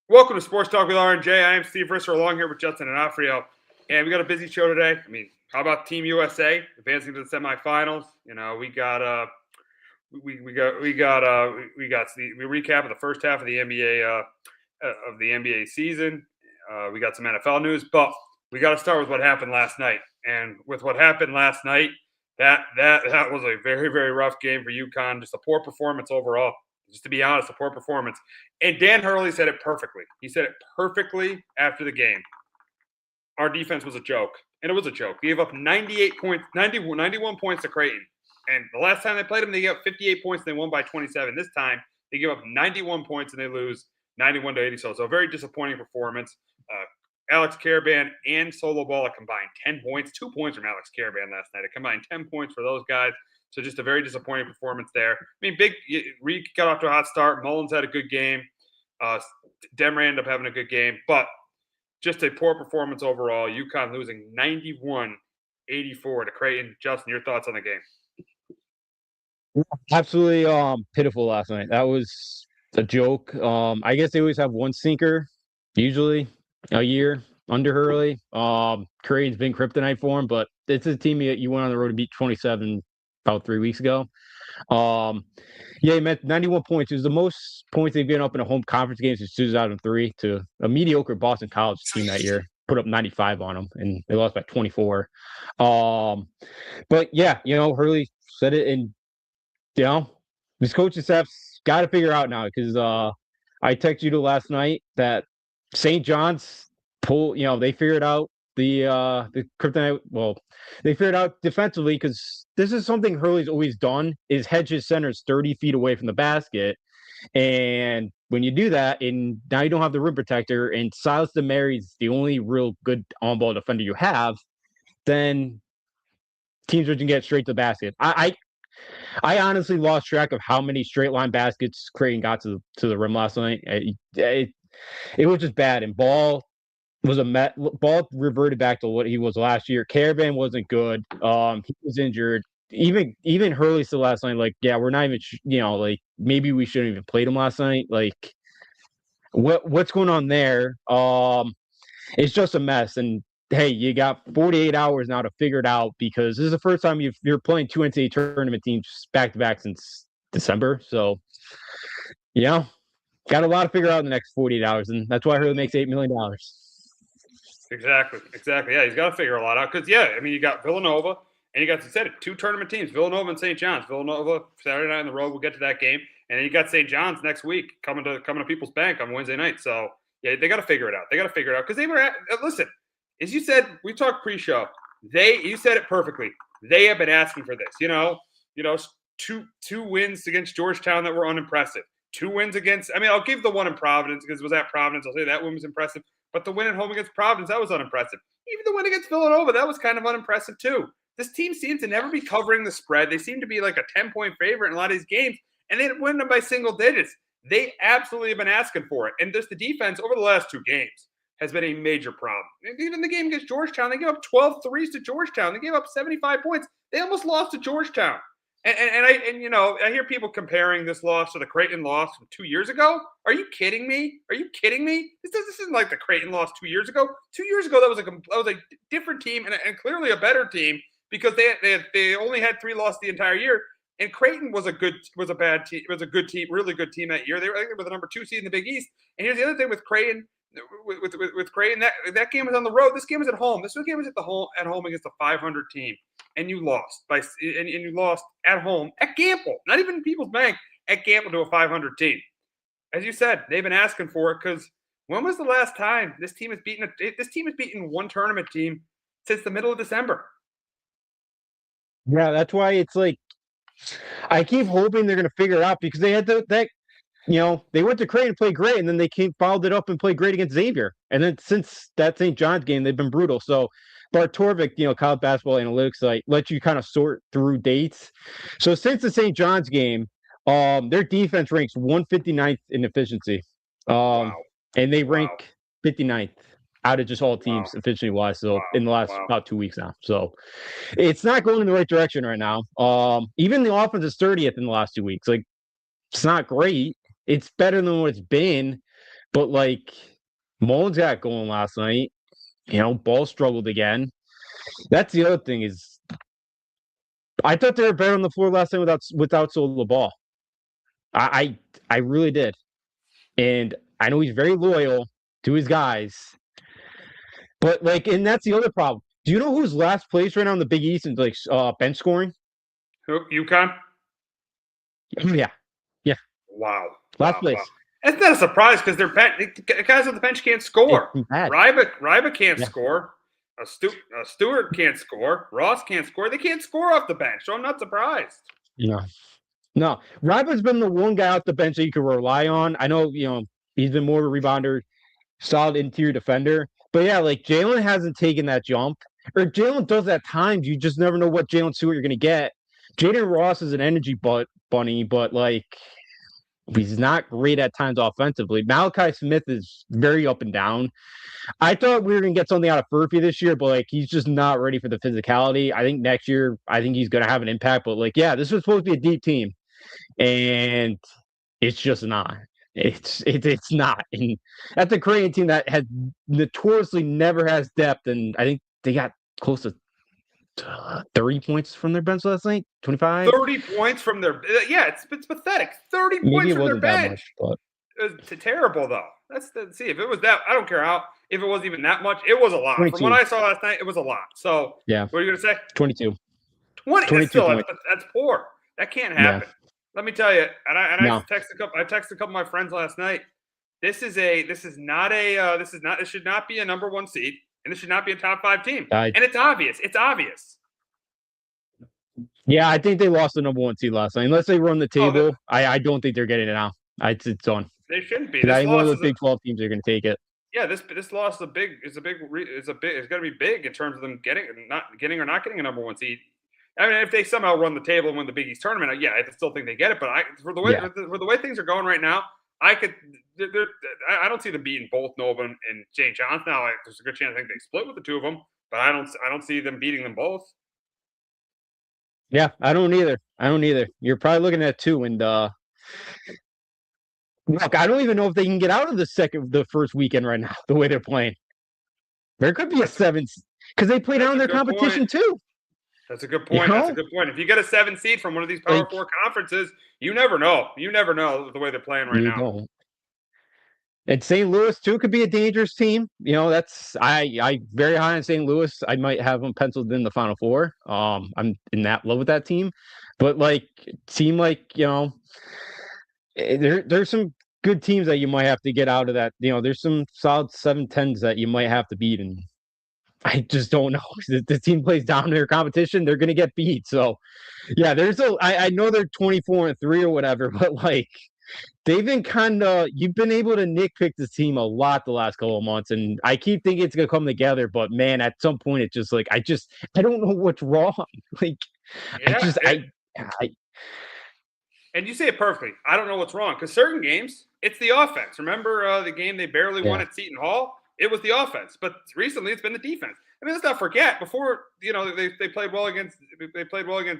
Welcome to Sports Talk with R&J. I am Steve Risser along here with Justin and Afrio. And we got a busy show today. I mean, how about Team USA advancing to the semifinals? You know, we recap of the first half of the NBA season. We got some NFL news, but we got to start with what happened last night. And with what happened last night, that was a very, very rough game for Uconn. Just a poor performance overall. Just to be honest, a poor performance. And Dan Hurley said it perfectly. He said it perfectly after the game. Our defense was a joke, and it was a joke. We gave up 91 points to Creighton. And the last time they played them, they gave up 58 points, and they won by 27. This time, they give up 91 points, and they lose 91-80. So a very disappointing performance. Alex Caravan and Solo Balla combined 10 points. 2 points from Alex Caravan last night. It combined 10 points for those guys. So just a very disappointing performance there. I mean, Reed got off to a hot start. Mullins had a good game. Demre ended up having a good game. But just a poor performance overall. Uconn losing 91-84 to Creighton. Justin, your thoughts on the game? Absolutely pitiful last night. That was a joke. I guess they always have one sinker, usually a year under Hurley. Creighton's been kryptonite for him, but it's a team you went on the road to beat 27 about 3 weeks ago. He met 91 points. It was the most points they've given up in a home conference game since 2003 to a mediocre Boston College team that year. Put up 95 on them, and they lost by 24. But yeah, Hurley said it, and this coaching staff's got to figure out now because I texted you last night that St. John's they figured out the kryptonite. Well, they figured out defensively because this is something Hurley's always done: is hedge his centers 30 feet away from the basket. And when you do that, and now you don't have the rim protector, and Silas DeMary's the only real good on-ball defender you have, then teams are going to get straight to the basket. I honestly lost track of how many straight line baskets Creighton got to the rim last night. It was just bad, and Ball reverted back to what he was last year. Caravan wasn't good. He was injured. Even Hurley said last night, we're not even, maybe we shouldn't even played him last night. Like, what's going on there? It's just a mess. And hey, you got 48 hours now to figure it out because this is the first time you're playing two NCAA tournament teams back to back since December. So, got a lot to figure out in the next 48 hours, and that's why Hurley makes $8 million. Exactly. Yeah, he's got to figure a lot out because, you got Villanova, and you got, you said it, two tournament teams, Villanova and St. John's. Villanova, Saturday night on the road, we'll get to that game. And then you got St. John's next week coming to People's Bank on Wednesday night. So, yeah, they got to figure it out. Because they were listen, as you said, we talked pre-show. You said it perfectly. They have been asking for this. Two wins against Georgetown that were unimpressive. 2 wins against – I'll give the one in Providence because it was at Providence. I'll say that one was impressive. But the win at home against Providence, that was unimpressive. Even the win against Villanova, that was kind of unimpressive too. This team seems to never be covering the spread. They seem to be like a 10-point favorite in a lot of these games, and they win them by single digits. They absolutely have been asking for it. And just the defense over the last 2 games has been a major problem. Even the game against Georgetown, they gave up 12 threes to Georgetown. They gave up 75 points. They almost lost to Georgetown. I hear people comparing this loss to the Creighton loss from 2 years ago. Are you kidding me? This isn't like the Creighton loss 2 years ago. 2 years ago, that was a different team and clearly a better team because they only had 3 losses the entire year. And Creighton was a good team, really good team that year. They were the number 2 seed in the Big East. And here's the other thing with Creighton. With Creighton, that game was on the road. This game was at home. This game was at home against a 500 team. And you lost and you lost at home at Gamble, not even People's Bank, at Gamble to a 500 team. As you said, they've been asking for it because when was the last time this team has beaten one tournament team since the middle of December? Yeah, that's why it's like I keep hoping they're going to figure it out because they had they went to Creighton and played great, and then they followed it up and played great against Xavier. And then since that St. John's game, they've been brutal. So Bart Torvik, college basketball analytics site, lets you kind of sort through dates. So since the St. John's game, their defense ranks 159th in efficiency. And they rank 59th out of just all teams efficiency-wise. So in the last about 2 weeks now. So it's not going in the right direction right now. Even the offense is 30th in the last 2 weeks. Like, it's not great. It's better than what it's been. But like Mullins got going last night. Ball struggled again. That's the other thing is I thought they were better on the floor last night without Solo ball. I really did. And I know he's very loyal to his guys. But and that's the other problem. Do you know who's last place right now in the Big East in bench scoring? Who? UConn? Yeah. Yeah. Wow. Last place. Wow. It's not a surprise because the guys on the bench can't score. Ryba can't score. Stewart can't score. Ross can't score. They can't score off the bench, so I'm not surprised. No. Ryba's been the one guy off the bench that you can rely on. I know, he's been more of a rebounder, solid interior defender. But yeah, Jalen hasn't taken that jump. Or Jalen does at times. You just never know what Jalen Stewart you're going to get. Jaden Ross is an energy bunny, but he's not great at times offensively. Malachi Smith is very up and down. I thought we were going to get something out of Furphy this year, but he's just not ready for the physicality. I think next year, he's going to have an impact. But this was supposed to be a deep team, and it's just not. It's not. And that's a Creighton team that has notoriously never has depth, and I think they got close to 30 points from their bench last night. 25. 30 points from their it's pathetic. 30 points from their bench. Much, but it's terrible though. Let's see if it was that. I don't care how. If it wasn't even that much, it was a lot. 22. From what I saw last night, it was a lot. So yeah, what are you gonna say? 22. 20. That's poor. That can't happen. Yeah. Let me tell you. I texted a couple of my friends last night. This should not be a number one seed, and this should not be a top 5 team. And it's obvious. It's obvious. Yeah, I think they lost the number 1 seed last night. Unless they run the table, I don't think they're getting it now. It's done. They shouldn't be. I think one of those Big 12 teams are going to take it. Yeah, this loss is it's going to be big in terms of them getting or not getting a number 1 seed. I mean, if they somehow run the table and win the Big East tournament, I still think they get it. But for the way things are going right now, I don't see them beating both Nova and St. John's. Now, there's a good chance I think they split with the two of them, but I don't see them beating them both. Yeah, I don't either. You're probably looking at 2, and look, I don't even know if they can get out of the first weekend right now. The way they're playing, there could be a 7 because they play down their competition too. That's a good point. That's a good point. If you get a 7 seed from one of these Power 4 conferences, you never know. You never know the way they're playing right now. Don't. And St. Louis too could be a dangerous team. That's I very high on St. Louis. I might have them penciled in the Final 4. I'm in that love with that team, but there's some good teams that you might have to get out of that. There's some solid 7-10s that you might have to beat, and I just don't know. The team plays down their competition, they're going to get beat. So, yeah, I know they're 24-3 or whatever, but they've been you've been able to nitpick this team a lot the last couple of months, and I keep thinking it's going to come together, but man, at some point it's just I don't know what's wrong. And you say it perfectly. I don't know what's wrong because certain games, it's the offense. Remember the game they barely won at Seton Hall? It was the offense, but recently it's been the defense. I mean, let's not forget. Before they played well against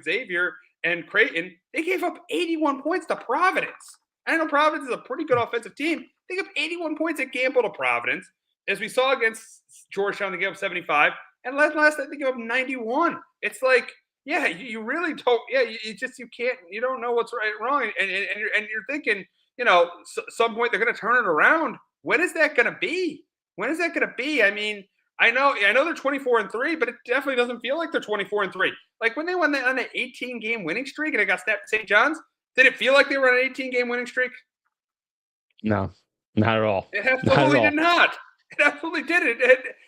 Xavier and Creighton. They gave up 81 points to Providence. I know Providence is a pretty good offensive team. They gave up 81 points at Gamble to Providence, as we saw against Georgetown. They gave up 75, and last night they gave up 91. It's you really don't. Yeah, you can't. You don't know what's right, wrong, and you're thinking, some point they're going to turn it around. When is that going to be? I mean, I know they're 24-3, but it definitely doesn't feel like they're 24-3. Like when they went on an 18-game winning streak and they got snapped at St. John's, did it feel like they were on an 18-game winning streak? No, not at all. It absolutely did not. It absolutely didn't.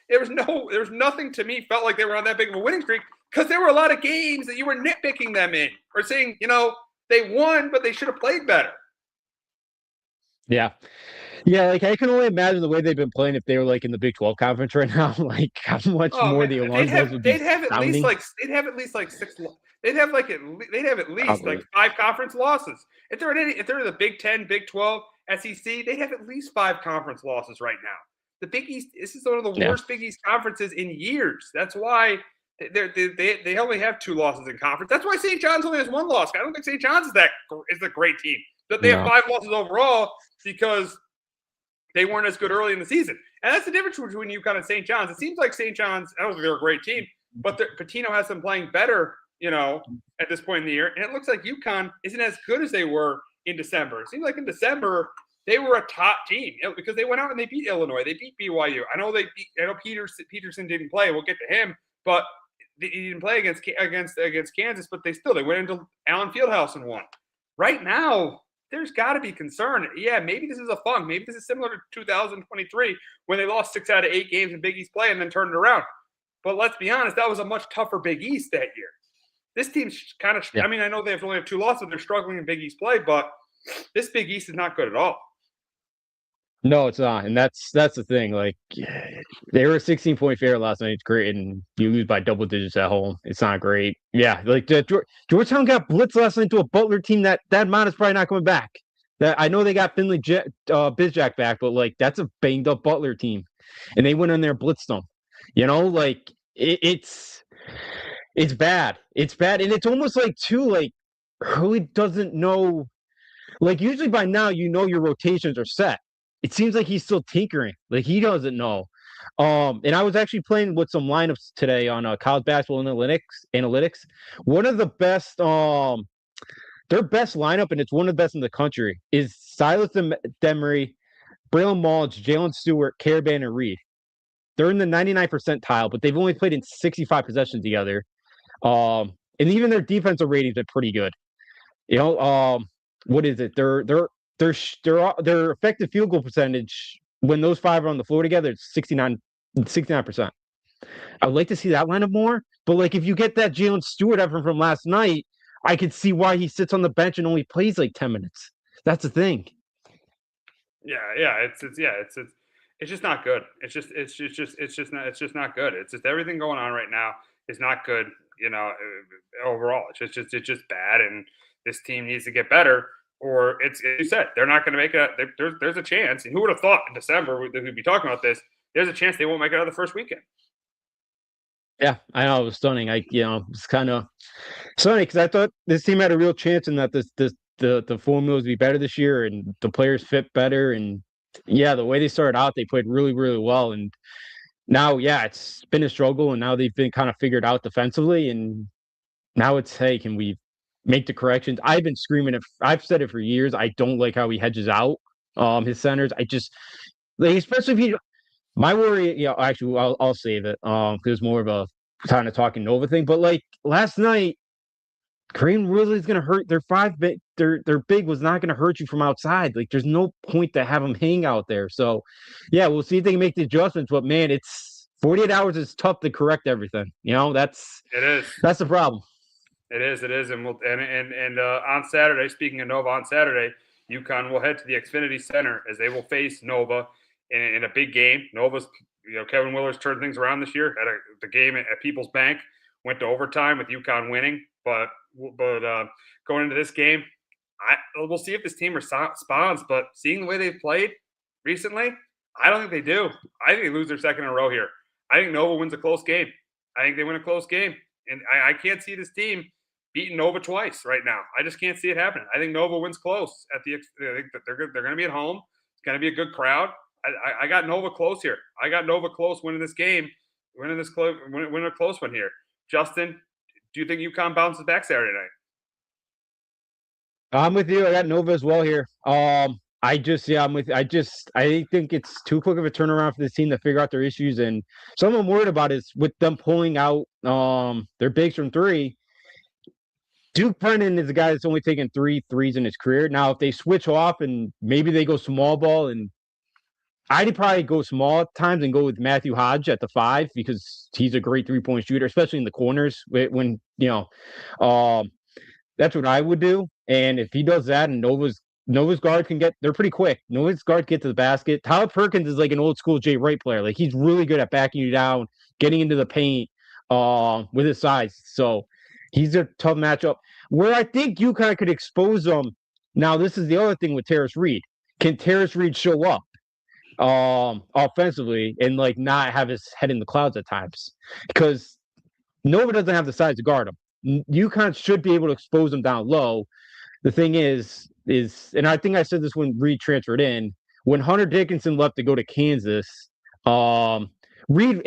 There was nothing to me felt like they were on that big of a winning streak because there were a lot of games that you were nitpicking them in or saying, they won, but they should have played better. Yeah. Yeah, I can only imagine the way they've been playing if they were in the Big 12 conference right now. How much more the alarm bells would be sounding. They'd have at least 6. They'd have at least 5 conference losses. If they're the Big 10, Big 12, SEC, they'd have at least 5 conference losses right now. The Big East. This is one of the worst Big East conferences in years. That's why they only have 2 losses in conference. That's why St. John's only has 1 loss. I don't think St. John's is a great team. But they have 5 losses overall because they weren't as good early in the season. And that's the difference between UConn and St. John's. It seems like St. John's, I don't think they're a great team, but Pitino has them playing better, at this point in the year. And it looks like UConn isn't as good as they were in December. It seems like in December, they were a top team because they went out and they beat Illinois. They beat BYU. I know Peterson didn't play. We'll get to him, but he didn't play against Kansas, but they went into Allen Fieldhouse and won. Right now, there's got to be concern. Yeah, maybe this is a funk. Maybe this is similar to 2023 when they lost 6 out of 8 games in Big East play and then turned it around. But let's be honest, that was a much tougher Big East that year. This team's kind of I mean, I know they only have 2 losses. They're struggling in Big East play, but this Big East is not good at all. No, it's not. And that's the thing. Like, they were a 16-point favorite last night. It's great. And you lose by double digits at home. It's not great. Yeah. Like, Georgetown got blitzed last night to a Butler team that amount is probably not coming back. I know they got Finley Bizjack back, but, like, that's a banged-up Butler team. And they went in there and blitzed them. Like, it's bad. It's bad. And it's almost like, too, like, Hurley doesn't know. Like, usually by now, your rotations are set. It seems like he's still tinkering. Like, he doesn't know. And I was actually playing with some lineups today on college basketball analytics. One of the best, their best lineup, and it's one of the best in the country, is Silas Demery, Braylon Mullins, Jalen Stewart, Caravan, and Reed. They're in the 99 percentile, but they've only played in 65 possessions together. And even their defensive ratings are pretty good. What is it? Their effective field goal percentage when those 5 are on the floor together, it's 69%. I would like to see that lineup more, but, like, if you get that Jalen Stewart effort from last night, I could see why he sits on the bench and only plays like 10 minutes. That's the thing. Yeah, it's just not good. It's just not good. It's just everything going on right now is not good. Overall, it's just bad, and this team needs to get better. Or it's you said they're not going to make it. There's a chance. And who would have thought in December we'd be talking about this? There's a chance they won't make it out of the first weekend. Yeah, I know, it was stunning. It's kind of stunning because I thought this team had a real chance and that the formula would be better this year and the players fit better. And yeah, the way they started out, they played really, really well. And now, yeah, it's been a struggle, and now they've been kind of figured out defensively. And now it's, hey, can we make the corrections? I've been screaming it. I've said it for years. I don't like how he hedges out his centers. I just, like, especially if he. My worry, actually, I'll save it because it's more of a kind of talking Nova thing. But, like, last night, Creighton really is going to hurt. Their big was not going to hurt you from outside. Like, there's no point to have them hang out there. So, yeah, we'll see if they can make the adjustments. But, man, it's 48 hours is tough to correct everything. It is. That's the problem. It is, and on Saturday, speaking of Nova, on Saturday, UConn will head to the Xfinity Center as they will face Nova in a big game. Nova's, Kevin Willer's turned things around this year. The game at People's Bank went to overtime with UConn winning, but going into this game, we'll see if this team responds. But seeing the way they've played recently, I don't think they do. I think they lose their second in a row here. I think Nova wins a close game. I think they win a close game, and I can't see this team beating Nova twice right now. I just can't see it happening. I think Nova wins close at the. I think that they're going to be at home. It's going to be a good crowd. I got Nova close here. I got Nova close winning this game, winning a close one here. Justin, do you think UConn bounces back Saturday night? I'm with you. I got Nova as well here. I'm with you. I think it's too quick of a turnaround for this team to figure out their issues. And something I'm worried about is with them pulling out their bigs from 3. Duke Brennan is a guy that's only taken 3 threes in his career. Now, if they switch off and maybe they go small ball, and I'd probably go small at times and go with Matthew Hodge at the 5 because he's a great 3-point shooter, especially in the corners when that's what I would do. And if he does that and Nova's guard they're pretty quick. Nova's guard get to the basket. Tyler Perkins is like an old school Jay Wright player. Like, he's really good at backing you down, getting into the paint with his size. So he's a tough matchup. Where I think you kind of could expose them. Now, this is the other thing with Terrace Reed. Can Terrace Reed show up offensively and, like, not have his head in the clouds at times? Because Nova doesn't have the size to guard him. UConn should be able to expose him down low. The thing is, and I think I said this when Reed transferred in, when Hunter Dickinson left to go to Kansas, Reed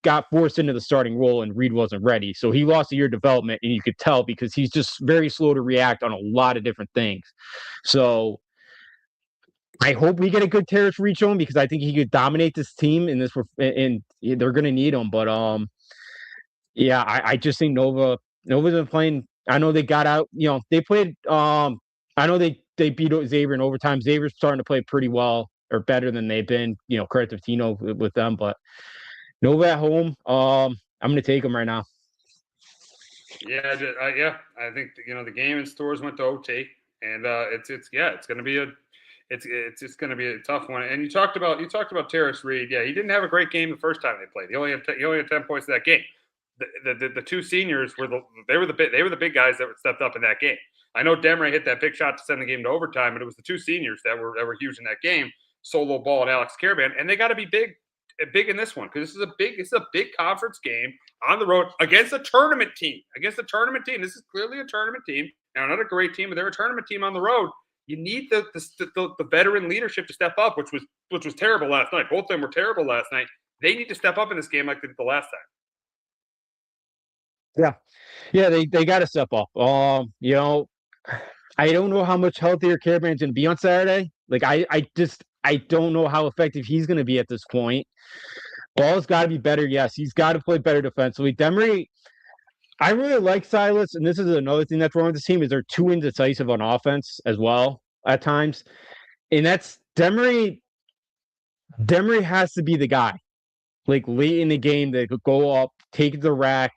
got forced into the starting role and Reed wasn't ready. So he lost a year of development, and you could tell because he's just very slow to react on a lot of different things. So I hope we get a good Terrace Reed show him because I think he could dominate this team in this, and they're going to need him. But yeah, I just think Nova's been playing. I know they got out. They played. I know they beat Xavier in overtime. Xavier's starting to play pretty well or better than they've been. Credit to Tino with them, but Nova at home. I'm going to take them right now. Yeah, I think the game in Stores went to OT, and it's going to be it's just going to be a tough one. And you talked about Terrace Reed. Yeah, he didn't have a great game the first time they played. He only had 10 points in that game. The two seniors were the big guys that stepped up in that game. I know Demre hit that big shot to send the game to overtime, but it was the two seniors that were huge in that game. Solo Ball and Alex Caravan, and they got to be big in this one because this is a big conference game on the road against a tournament team. This is clearly a tournament team, and not a great team, but they're a tournament team on the road. You need the veteran leadership to step up, which was terrible last night. Both of them were terrible last night. They need to step up in this game like they did the last time. Yeah, they got to step up. I don't know how much healthier Caravan's going to be on Saturday. Like I don't know how effective he's going to be at this point. Ball's got to be better. Yes, he's got to play better defensively. Demery, I really like Silas, and this is another thing that's wrong with this team is they're too indecisive on offense as well at times. And that's Demery. Demery has to be the guy, like late in the game that could go up, take the rack.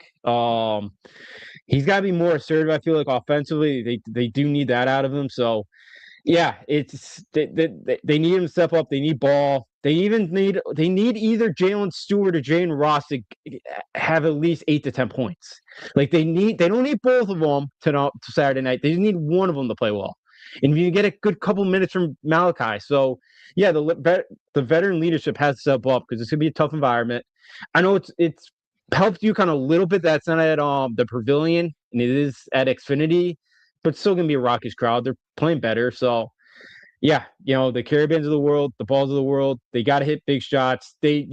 He's got to be more assertive. I feel like offensively, they do need that out of him. So, yeah, it's they need him to step up. They need Ball. They need either Jalen Stewart or Jaden Ross to have at least 8 to 10 points. Like they don't need both of them to Saturday night. They just need one of them to play well. And you get a good couple minutes from Malachi. So yeah, the veteran leadership has to step up because it's gonna be a tough environment. I know it's helped you kind of a little bit. That's not at the Pavilion, and it is at Xfinity, but it's still gonna be a raucous crowd. They're playing better, so yeah, the Caravans of the world, the Balls of the world, they got to hit big shots. They,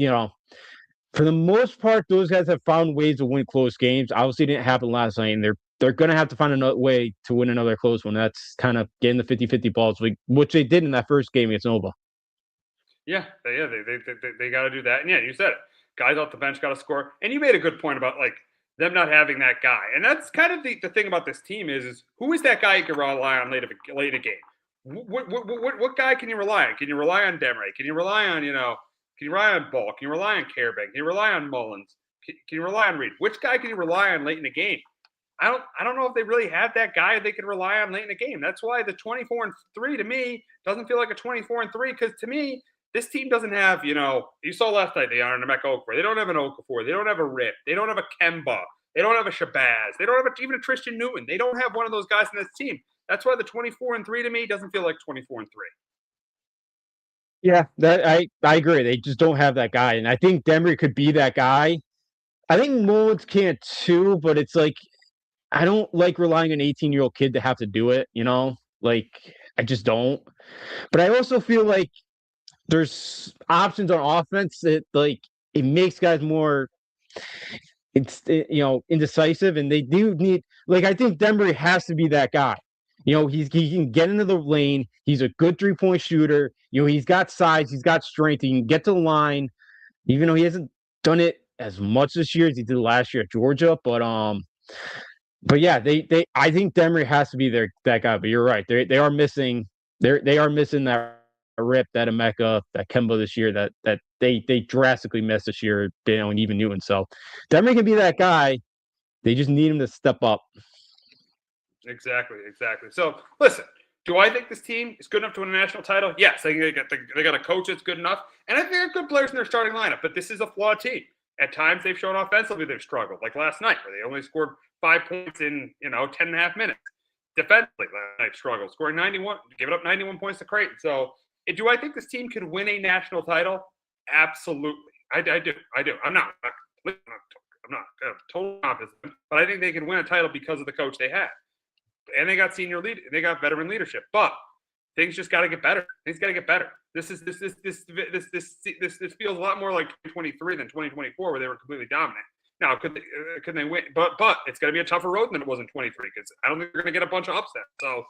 for the most part, those guys have found ways to win close games. Obviously, it didn't happen last night, and they're going to have to find another way to win another close one. That's kind of getting the 50-50 balls, which they did in that first game against Nova. Yeah, they got to do that. And yeah, you said it. Guys off the bench got to score. And you made a good point about like them not having that guy. And that's kind of the thing about this team is who is that guy you can rely on late in a game? What guy can you rely on? Can you rely on Demre? Can you rely on, can you rely on Ball? Can you rely on Caravan? Can you rely on Mullins? Can you rely on Reed? Which guy can you rely on late in the game? I don't know if they really have that guy they can rely on late in the game. That's why the 24-3 to me doesn't feel like a 24-3 because to me, this team doesn't have, you saw last night they are in Emeka Okafor. They don't have an Okafor. They don't have a Rip. They don't have a Kemba. They don't have a Shabazz. They don't have even a Tristan Newton. They don't have one of those guys in this team. That's why the 24-3 to me doesn't feel like 24-3. Yeah, I agree. They just don't have that guy, and I think Demery could be that guy. I think Mullins can too, but it's like I don't like relying on an 18-year-old kid to have to do it. Like I just don't. But I also feel like there's options on offense that like it makes guys more. Indecisive, and they do need. Like I think Demery has to be that guy. He can get into the lane. He's a good 3-point shooter. He's got size. He's got strength. He can get to the line, even though he hasn't done it as much this year as he did last year at Georgia. But yeah, I think Demery has to be that guy. But you're right. They are missing. They are missing that Rip, that Emeka, that Kemba this year. That they drastically missed this year. And even Newton. So Demery can be that guy. They just need him to step up. Exactly. So, listen, do I think this team is good enough to win a national title? Yes. I think they got a coach that's good enough, and I think they have good players in their starting lineup, but this is a flawed team. At times, they've shown offensively they've struggled, like last night, where they only scored 5 points in, 10.5 minutes. Defensively, last night struggled, scoring 91, giving up 91 points to Creighton. So, do I think this team could win a national title? Absolutely. I do. I'm not totally confident, but I think they can win a title because of the coach they have. And they got senior lead, they got veteran leadership. But things just got to get better. Things got to get better. This feels a lot more like 2023 than 2024, where they were completely dominant. Now, could they win? But it's going to be a tougher road than it was in 23 because I don't think they're going to get a bunch of upsets. So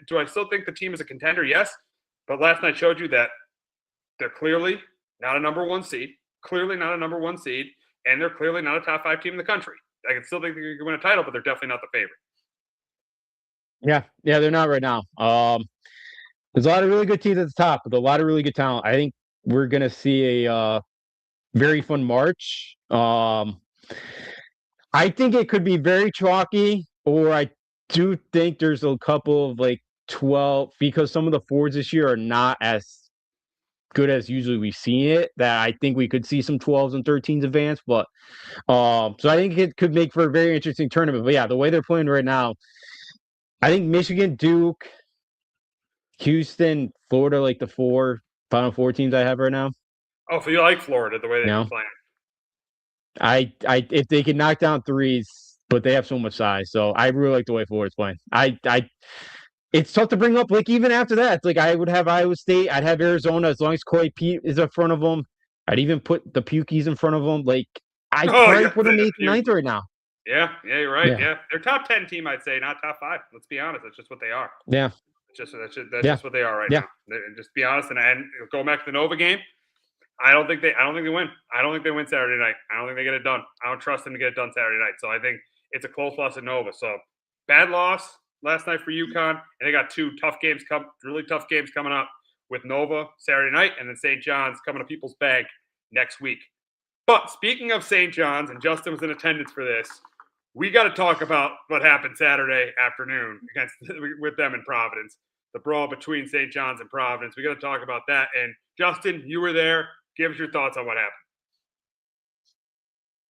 do I still think the team is a contender? Yes, but last night showed you that they're clearly not a number one seed. Clearly not a number one seed, and they're clearly not a top 5 team in the country. I can still think they're going to win a title, but they're definitely not the favorite. Yeah, they're not right now. There's a lot of really good teams at the top with a lot of really good talent. I think we're going to see a very fun March. I think it could be very chalky, or I do think there's a couple of like 12 because some of the forwards this year are not as good as usually we've seen it, that I think we could see some 12s and 13s advance. But so I think it could make for a very interesting tournament. But yeah, the way they're playing right now, I think Michigan, Duke, Houston, Florida, like the Final Four teams I have right now. Oh, so you like Florida the way they're playing? If they can knock down threes, but they have so much size, so I really like the way Florida's playing. It's tough to bring up. Like even after that, it's like I would have Iowa State, I'd have Arizona as long as Corey Pete is in front of them. I'd even put the Pukies in front of them. Like I probably put them 8th and 9th right now. Yeah, you're right. Yeah, they're top 10 team, I'd say, not top 5. Let's be honest. That's just what they are. Yeah, that's just what they are right now. Just be honest and go back to the Nova game. I don't think they win. I don't think they win Saturday night. I don't think they get it done. I don't trust them to get it done Saturday night. So I think it's a close loss at Nova. So bad loss last night for Uconn, and they got 2 really tough games coming up with Nova Saturday night, and then St. John's coming to People's Bank next week. But speaking of St. John's, and Justin was in attendance for this, we got to talk about what happened Saturday afternoon with them in Providence, the brawl between St. John's and Providence. We got to talk about that. And Justin, you were there. Give us your thoughts on what happened.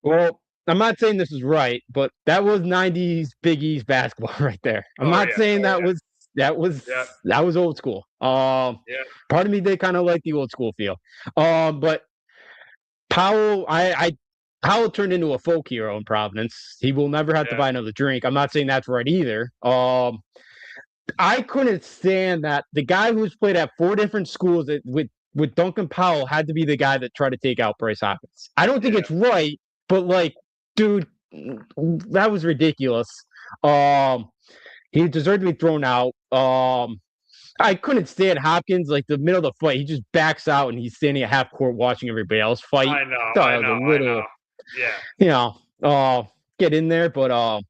Well, I'm not saying this is right, but that was 90s Big East basketball right there. I'm not saying that was old school. Part of me did kind of like the old school feel. But Powell, Powell turned into a folk hero in Providence. He will never have to buy another drink. I'm not saying that's right either. I couldn't stand that the guy who's played at 4 different schools with Duncan Powell had to be the guy that tried to take out Bryce Hopkins. I don't think it's right, but like, dude, that was ridiculous. He deserved to be thrown out. I couldn't stand Hopkins. Like the middle of the fight, he just backs out and he's standing at half court watching everybody else fight. I know. Get in there, but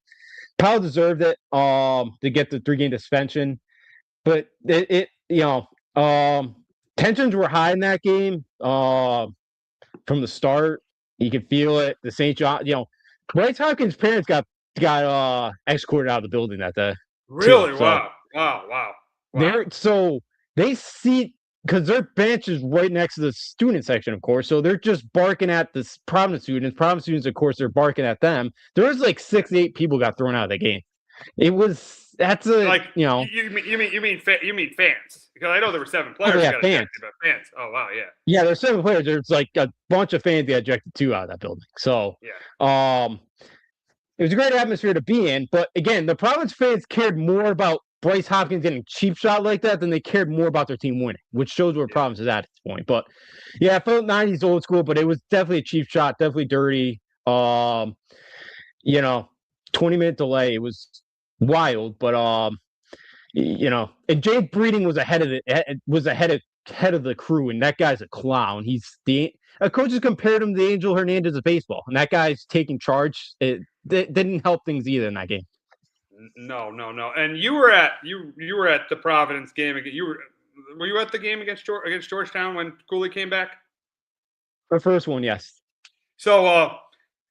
Powell deserved it to get the 3-game suspension. But tensions were high in that game from the start. You could feel it. The St. John, Bryce Hopkins' parents got escorted out of the building that day. Really? Too, Wow. They see, because their bench is right next to the student section, of course. So they're just barking at the Providence students. Providence students, of course, they're barking at them. There was like 6 to 8 people got thrown out of the game. You mean fans? Because I know there were 7 players. Fans. Fans. Oh wow, yeah. Yeah, there's 7 players. There's like a bunch of fans that ejected 2 out of that building. So it was a great atmosphere to be in. But again, the Providence fans cared more about Bryce Hopkins getting a cheap shot like that than they cared more about their team winning, which shows where Providence is at this point. But yeah, I felt 90s old school, but it was definitely a cheap shot, definitely dirty. 20-minute delay. It was wild, but and Jake Breeding was ahead of the crew, and that guy's a clown. Coaches compared him to Angel Hernandez of baseball, and that guy's taking charge. It didn't help things either in that game. No. And you were at the Providence game. Were you at the game against Georgetown when Cooley came back? The first one, yes. So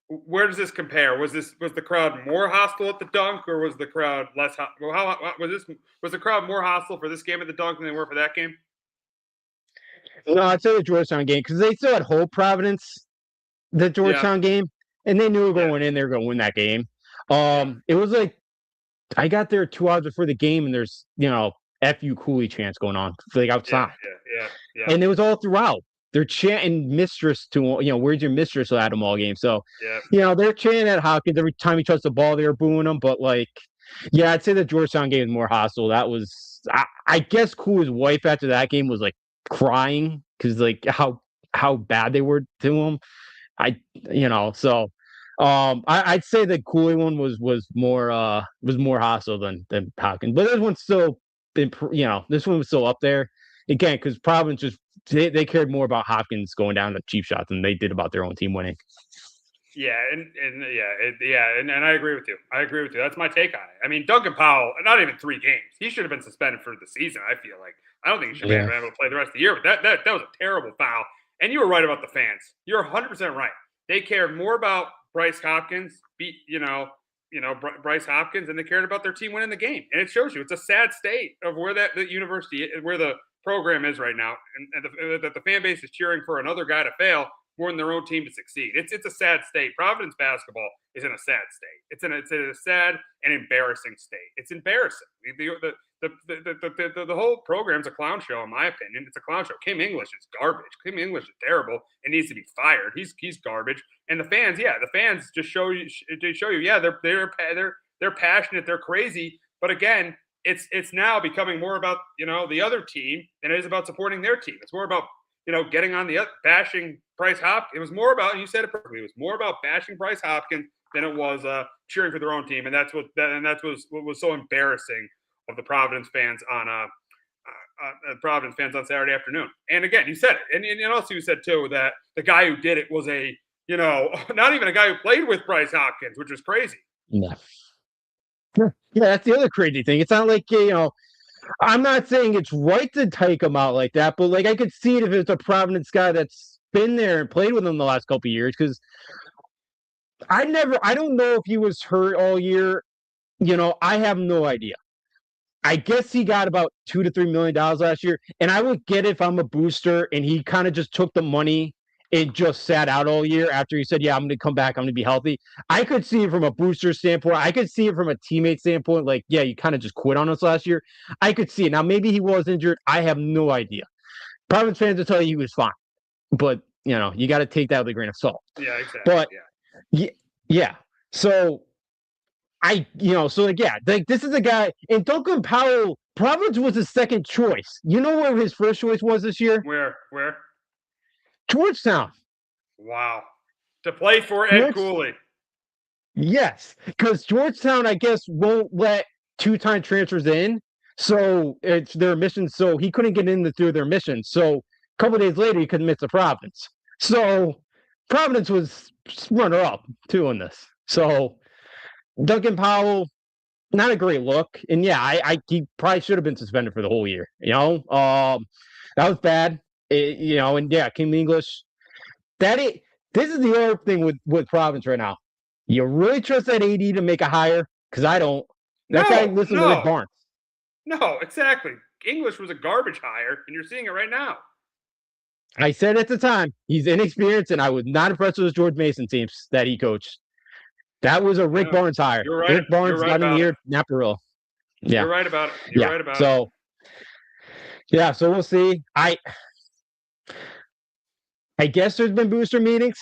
where does this compare? Was the crowd more hostile at the dunk, or was the crowd less hostile? Was the crowd more hostile for this game at the dunk than they were for that game? No, I'd say the Georgetown game, because they still had whole Providence, the Georgetown game, and they knew going in they were going to win that game. It was like I got there 2 hours before the game, and there's FU Cooley chants going on like outside. Yeah. And it was all throughout. They're chanting mistress to where's your mistress at them all game. So they're chanting at Hopkins every time he touched the ball. They were booing him, but like Yeah, I'd say the Georgetown game was more hostile. That was, I guess, Cool's wife after that game was like crying because like how bad they were to him. I, so I'd say the Cooley one was more hostile than Hopkins, but this one's still been, this one was still up there again because Providence just they cared more about Hopkins going down to cheap shots than they did about their own team winning. Yeah, and I agree with you. I agree with you. That's my take on it. I mean, Duncan Powell, not even 3 games. He should have been suspended for the season. I feel like I don't think he should have been able to play the rest of the year. But that was a terrible foul. And you were right about the fans. You're 100% right. They cared more about Bryce Hopkins, Bryce Hopkins, and they cared about their team winning the game. And it shows you it's a sad state of where the university, where the program is right now, and that the fan base is cheering for another guy to fail more than their own team to succeed. It's a sad state. Providence basketball is in a sad state. It's in a sad and embarrassing state. It's embarrassing. The whole program's a clown show, in my opinion. It's a clown show. Kim English is garbage. Kim English is terrible and needs to be fired. He's garbage. And the fans just show you. Yeah, they're passionate. They're crazy. But again, it's now becoming more about the other team than it is about supporting their team. It's more about getting on the bashing Bryce Hopkins. It was more about, and you said it perfectly, it was more about bashing Bryce Hopkins than it was cheering for their own team, and that's what was so embarrassing of the Providence fans on Saturday afternoon. And again, you said it, and also you said too that the guy who did it was not even a guy who played with Bryce Hopkins, which was crazy. Yeah, that's the other crazy thing. It's not like I'm not saying it's right to take him out like that, but like I could see it if it's a Providence guy that's been there and played with him the last couple of years. Because I don't know if he was hurt all year. I have no idea. I guess he got about $2 to $3 million last year, and I would get it if I'm a booster and he kind of just took the money and just sat out all year after he said, yeah, I'm going to come back. I'm going to be healthy. I could see it from a booster standpoint. I could see it from a teammate standpoint. Like, yeah, you kind of just quit on us last year. I could see it. Now, maybe he was injured. I have no idea. Providence fans will tell you he was fine. But, you got to take that with a grain of salt. Yeah, exactly. But, yeah. So, this is a guy. And Duncan Powell, Providence was his second choice. You know where his first choice was this year? Where? Georgetown. Wow. To play for Ed Cooley. Yes, because Georgetown, I guess, won't let 2-time transfers in. So it's their mission. So he couldn't get in through their mission. So a couple of days later, he commits to Providence. So Providence was runner-up, too, in this. So Duncan Powell, not a great look. And, yeah, he probably should have been suspended for the whole year. That was bad. And yeah, Kim English. This is the other thing with Providence right now. You really trust that AD to make a hire? Because I don't. That guy listens to Rick Barnes. No, exactly. English was a garbage hire, and you're seeing it right now. I said at the time, he's inexperienced, and I was not impressed with his George Mason teams that he coached. That was a Rick Barnes hire. You're right. Rick Barnes got in here, Naparil. Yeah. You're right about it. You're right about it. Yeah, so we'll see. I guess there's been booster meetings.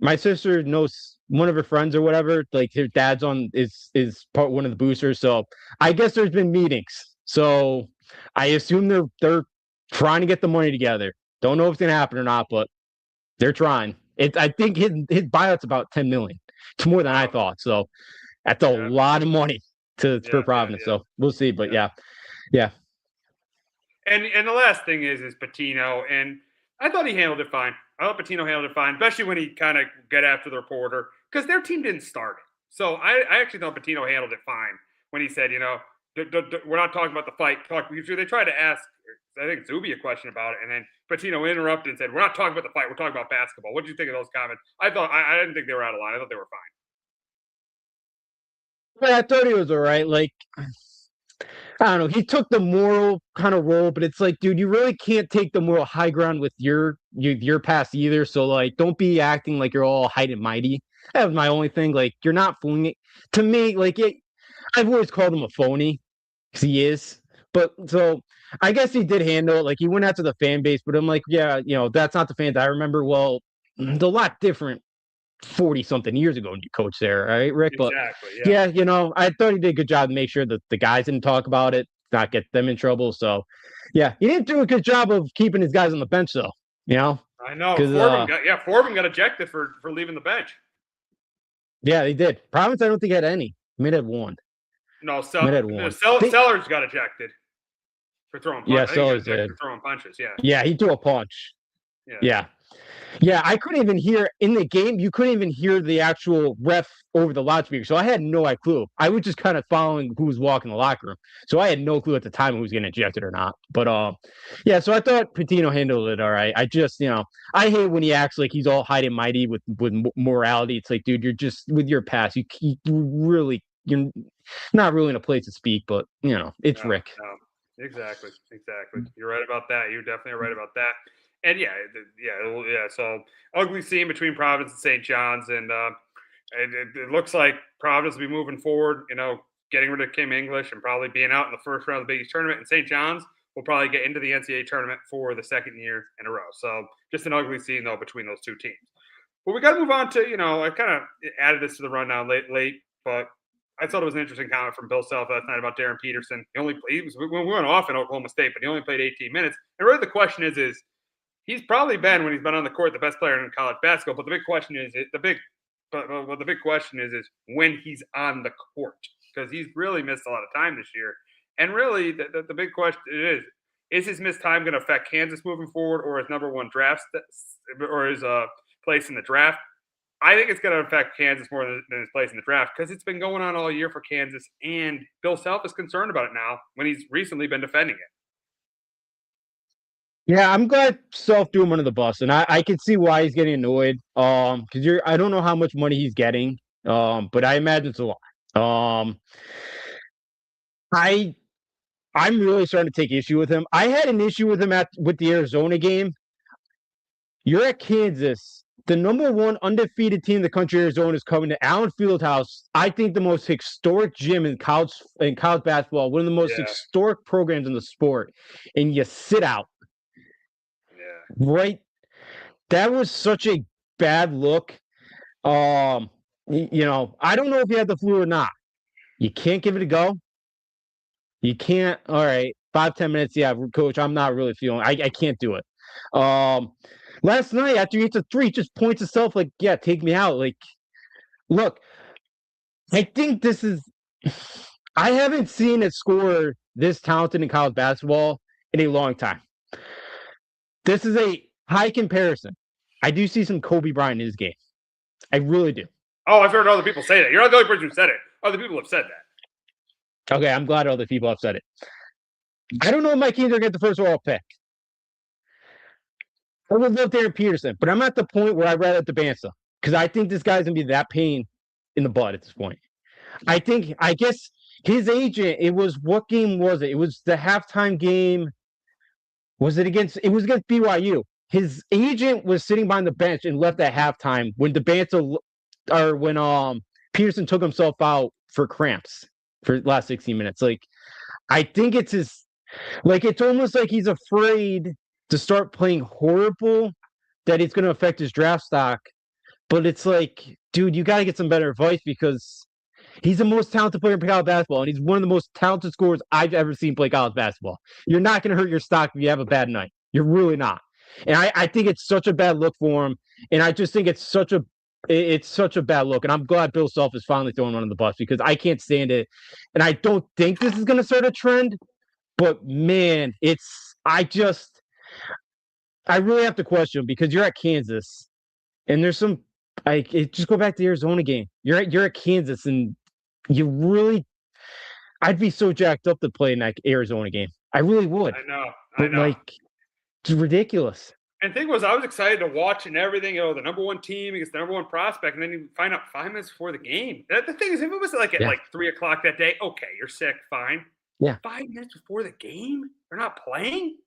My sister knows one of her friends or whatever, like her dad's is one of the boosters. So I guess there's been meetings. So I assume they're trying to get the money together. Don't know if it's gonna happen or not, but they're trying. I think his buyout's about $10 million. It's more than I thought. So that's a lot of money for Providence. So we'll see. But yeah. And the last thing is Patino, and I thought he handled it fine. I thought Patino handled it fine, especially when he kind of got after the reporter, because their team didn't start it. So I actually thought Patino handled it fine when he said, we're not talking about the fight. They tried to ask, I think, Zuby a question about it, and then Patino interrupted and said, we're not talking about the fight. We're talking about basketball. What did you think of those comments? I didn't think they were out of line. I thought they were fine. Yeah, I thought he was all right. Like, I don't know. He took the moral kind of role, but it's like, dude, you really can't take the moral high ground with your past either. So, like, don't be acting like you're all high and mighty. That was my only thing. Like, you're not fooling it. To me, like, I've always called him a phony because he is. But so I guess he did handle it. Like, he went after the fan base, but I'm like, yeah, that's not the fans I remember. Well, it's a lot different 40-something years ago when you coached there, right, Rick? But Exactly. yeah, I thought he did a good job to make sure that the guys didn't talk about it, not get them in trouble. So, yeah, he didn't do a good job of keeping his guys on the bench, though. I know. 'Cause, Forbin got ejected for leaving the bench. yeah, they did. Province, I don't think had any. Might have one. No, Might have one. Sellers got ejected for throwing punches. Yeah, I think he got Sellers ejected did. for throwing punches. Yeah. Yeah, he threw a punch. Yeah. Yeah. Yeah, I couldn't even hear in the game. You couldn't even hear the actual ref over the loudspeaker. So I had no clue. I was just kind of following who was walking the locker room. So I had no clue at the time who was getting ejected or not. But yeah. So I thought Patino handled it all right. I just, I hate when he acts like he's all high and mighty with morality. It's like, dude, you're just with your past. You're not really in a place to speak. But it's Rick. No, exactly. You're right about that. You're definitely right about that. And yeah. So ugly scene between Providence and St. John's, and it looks like Providence will be moving forward. Getting rid of Kim English and probably being out in the first round of the Big East tournament. And St. John's will probably get into the NCAA tournament for the second year in a row. So just an ugly scene though between those two teams. But we got to move on to I kind of added this to the rundown late, but I thought it was an interesting comment from Bill Self last night about Darren Peterson. We went off in Oklahoma State, but he only played 18 minutes. And really the question is he's probably been, when he's been on the court, the best player in college basketball. But the big question is when he's on the court, because he's really missed a lot of time this year. And really, the big question is his missed time going to affect Kansas moving forward, or his number one draft, or his place in the draft? I think it's going to affect Kansas more than his place in the draft, because it's been going on all year for Kansas, and Bill Self is concerned about it now when he's recently been defending it. Yeah, I'm glad Self threw him under the bus, and I can see why he's getting annoyed. Because I don't know how much money he's getting, but I imagine it's a lot. I'm really starting to take issue with him. I had an issue with him with the Arizona game. You're at Kansas. The number one undefeated team in the country, Arizona, is coming to Allen Fieldhouse. I think the most historic gym in college basketball, one of the most historic programs in the sport, and you sit out. Yeah. Right. That was such a bad look. I don't know if he had the flu or not. You can't give it a go. You can't. All right, 5-10 minutes. Yeah, coach, I'm not really feeling. I can't do it. Last night after he hits a three, he just points himself like, yeah, take me out. Like, look, I think this is. I haven't seen a scorer this talented in college basketball in a long time. This is a high comparison. I do see some Kobe Bryant in his game. I really do. Oh, I've heard other people say that. You're not the only person who said it. Other people have said that. Okay, I'm glad other people have said it. I don't know if my Kings are going to get the first overall pick. I would love Darren Peterson, but I'm at the point where I'd rather Debanza, because I think this guy's going to be that pain in the butt at this point. I guess his agent, what game was it? It was the halftime game. It was against BYU. His agent was sitting behind the bench and left at halftime when Peterson took himself out for cramps for the last 16 minutes. Like, I think it's it's almost like he's afraid to start playing horrible, that it's going to affect his draft stock. But it's like, dude, you got to get some better advice, because he's the most talented player in college basketball, and he's one of the most talented scorers I've ever seen play college basketball. You're not going to hurt your stock if you have a bad night. You're really not. And I think it's such a bad look for him. And I just think it's such a bad look. And I'm glad Bill Self is finally throwing one on the bus, because I can't stand it. And I don't think this is going to start a trend. But, man, I really have to question him, because you're at Kansas, and there's some just go back to the Arizona game. You're at Kansas, and I'd be so jacked up to play in that Arizona game. I really would. I know. It's ridiculous. And the thing was, I was excited to watch and everything. The number one team against the number one prospect, and then you find out 5 minutes before the game. The thing is, if it was at 3:00 that day, okay, you're sick, fine. Yeah. 5 minutes before the game, they're not playing.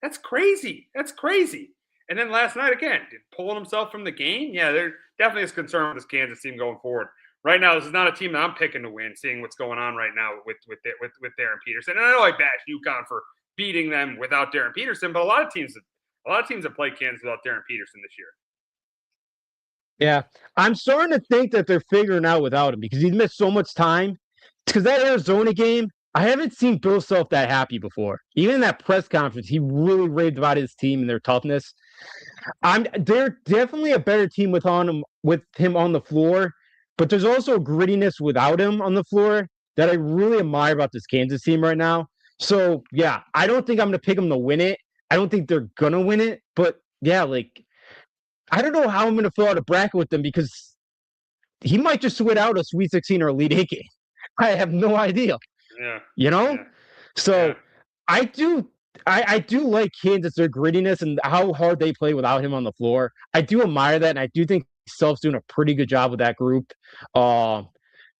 That's crazy. And then last night again, pulling himself from the game. Yeah, there definitely is concern with this Kansas team going forward. Right now, this is not a team that I'm picking to win. Seeing what's going on right now with Darren Peterson, and I know I bash Uconn for beating them without Darren Peterson, but a lot of teams have played Kansas without Darren Peterson this year. Yeah, I'm starting to think that they're figuring out without him because he's missed so much time. Because that Arizona game, I haven't seen Bill Self that happy before. Even in that press conference, he really raved about his team and their toughness. They're definitely a better team with him on the floor, but there's also a grittiness without him on the floor that I really admire about this Kansas team right now. So yeah, I don't think I'm gonna pick them to win it. I don't think they're gonna win it, but yeah, like I don't know how I'm gonna fill out a bracket with them because he might just sweat out a Sweet 16 or Elite Eight game. I have no idea. Yeah, You know? yeah, yeah. So I do I do like Kansas, their grittiness and how hard they play without him on the floor. I do admire that, and I do think Self's doing a pretty good job with that group.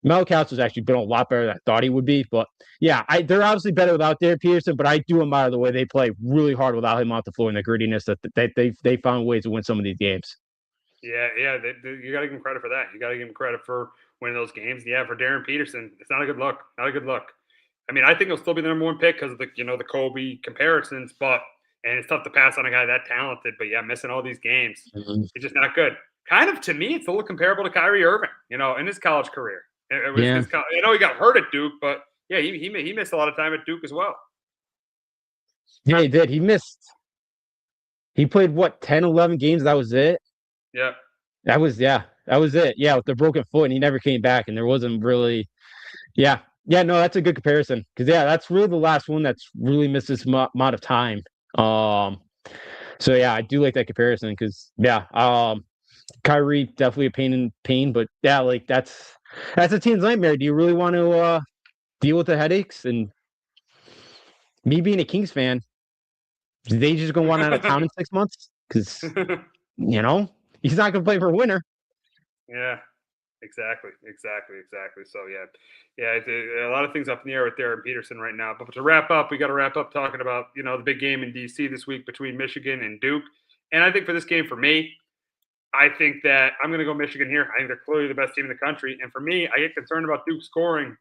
Mel has actually been a lot better than I thought he would be. But yeah, they're obviously better without Derek Peterson, but I do admire the way they play really hard without him off the floor and the grittiness that they found ways to win some of these games. Yeah, yeah, you got to give him credit for that. You got to give him credit for winning those games. Yeah, for Darren Peterson, it's not a good look. Not a good look. I mean, I think he'll still be the number one pick because of the Kobe comparisons, but and it's tough to pass on a guy that talented. But yeah, missing all these games, Mhm. it's just not good. Kind of to me, it's a little comparable to Kyrie Irving, in his college career. It was Yeah. his. I know he got hurt at Duke, but yeah, he missed a lot of time at Duke as well. Yeah, he did. He played what 10, 11 games. That was it. Yeah, That was it. Yeah, with the broken foot, and he never came back, and there wasn't really. Yeah, yeah. No, that's a good comparison because yeah, that's really the last one that's really missed this amount of time. Um, so yeah, I do like that comparison because yeah, Kyrie definitely a pain in pain, but yeah, like that's a team's nightmare. Do you really want to deal with the headaches? And me being a Kings fan, they just gonna want out of town in 6 months because you know he's not gonna play for a winner. yeah. Exactly, exactly, exactly. So yeah, a lot of things up in the air with Darren Peterson right now. But to wrap up, we got to wrap up talking about the big game in DC this week between Michigan and Duke. And I think for this game, for me, I think that I'm going to go Michigan here. I think they're clearly the best team in the country. And for me, I get concerned about Duke scoring.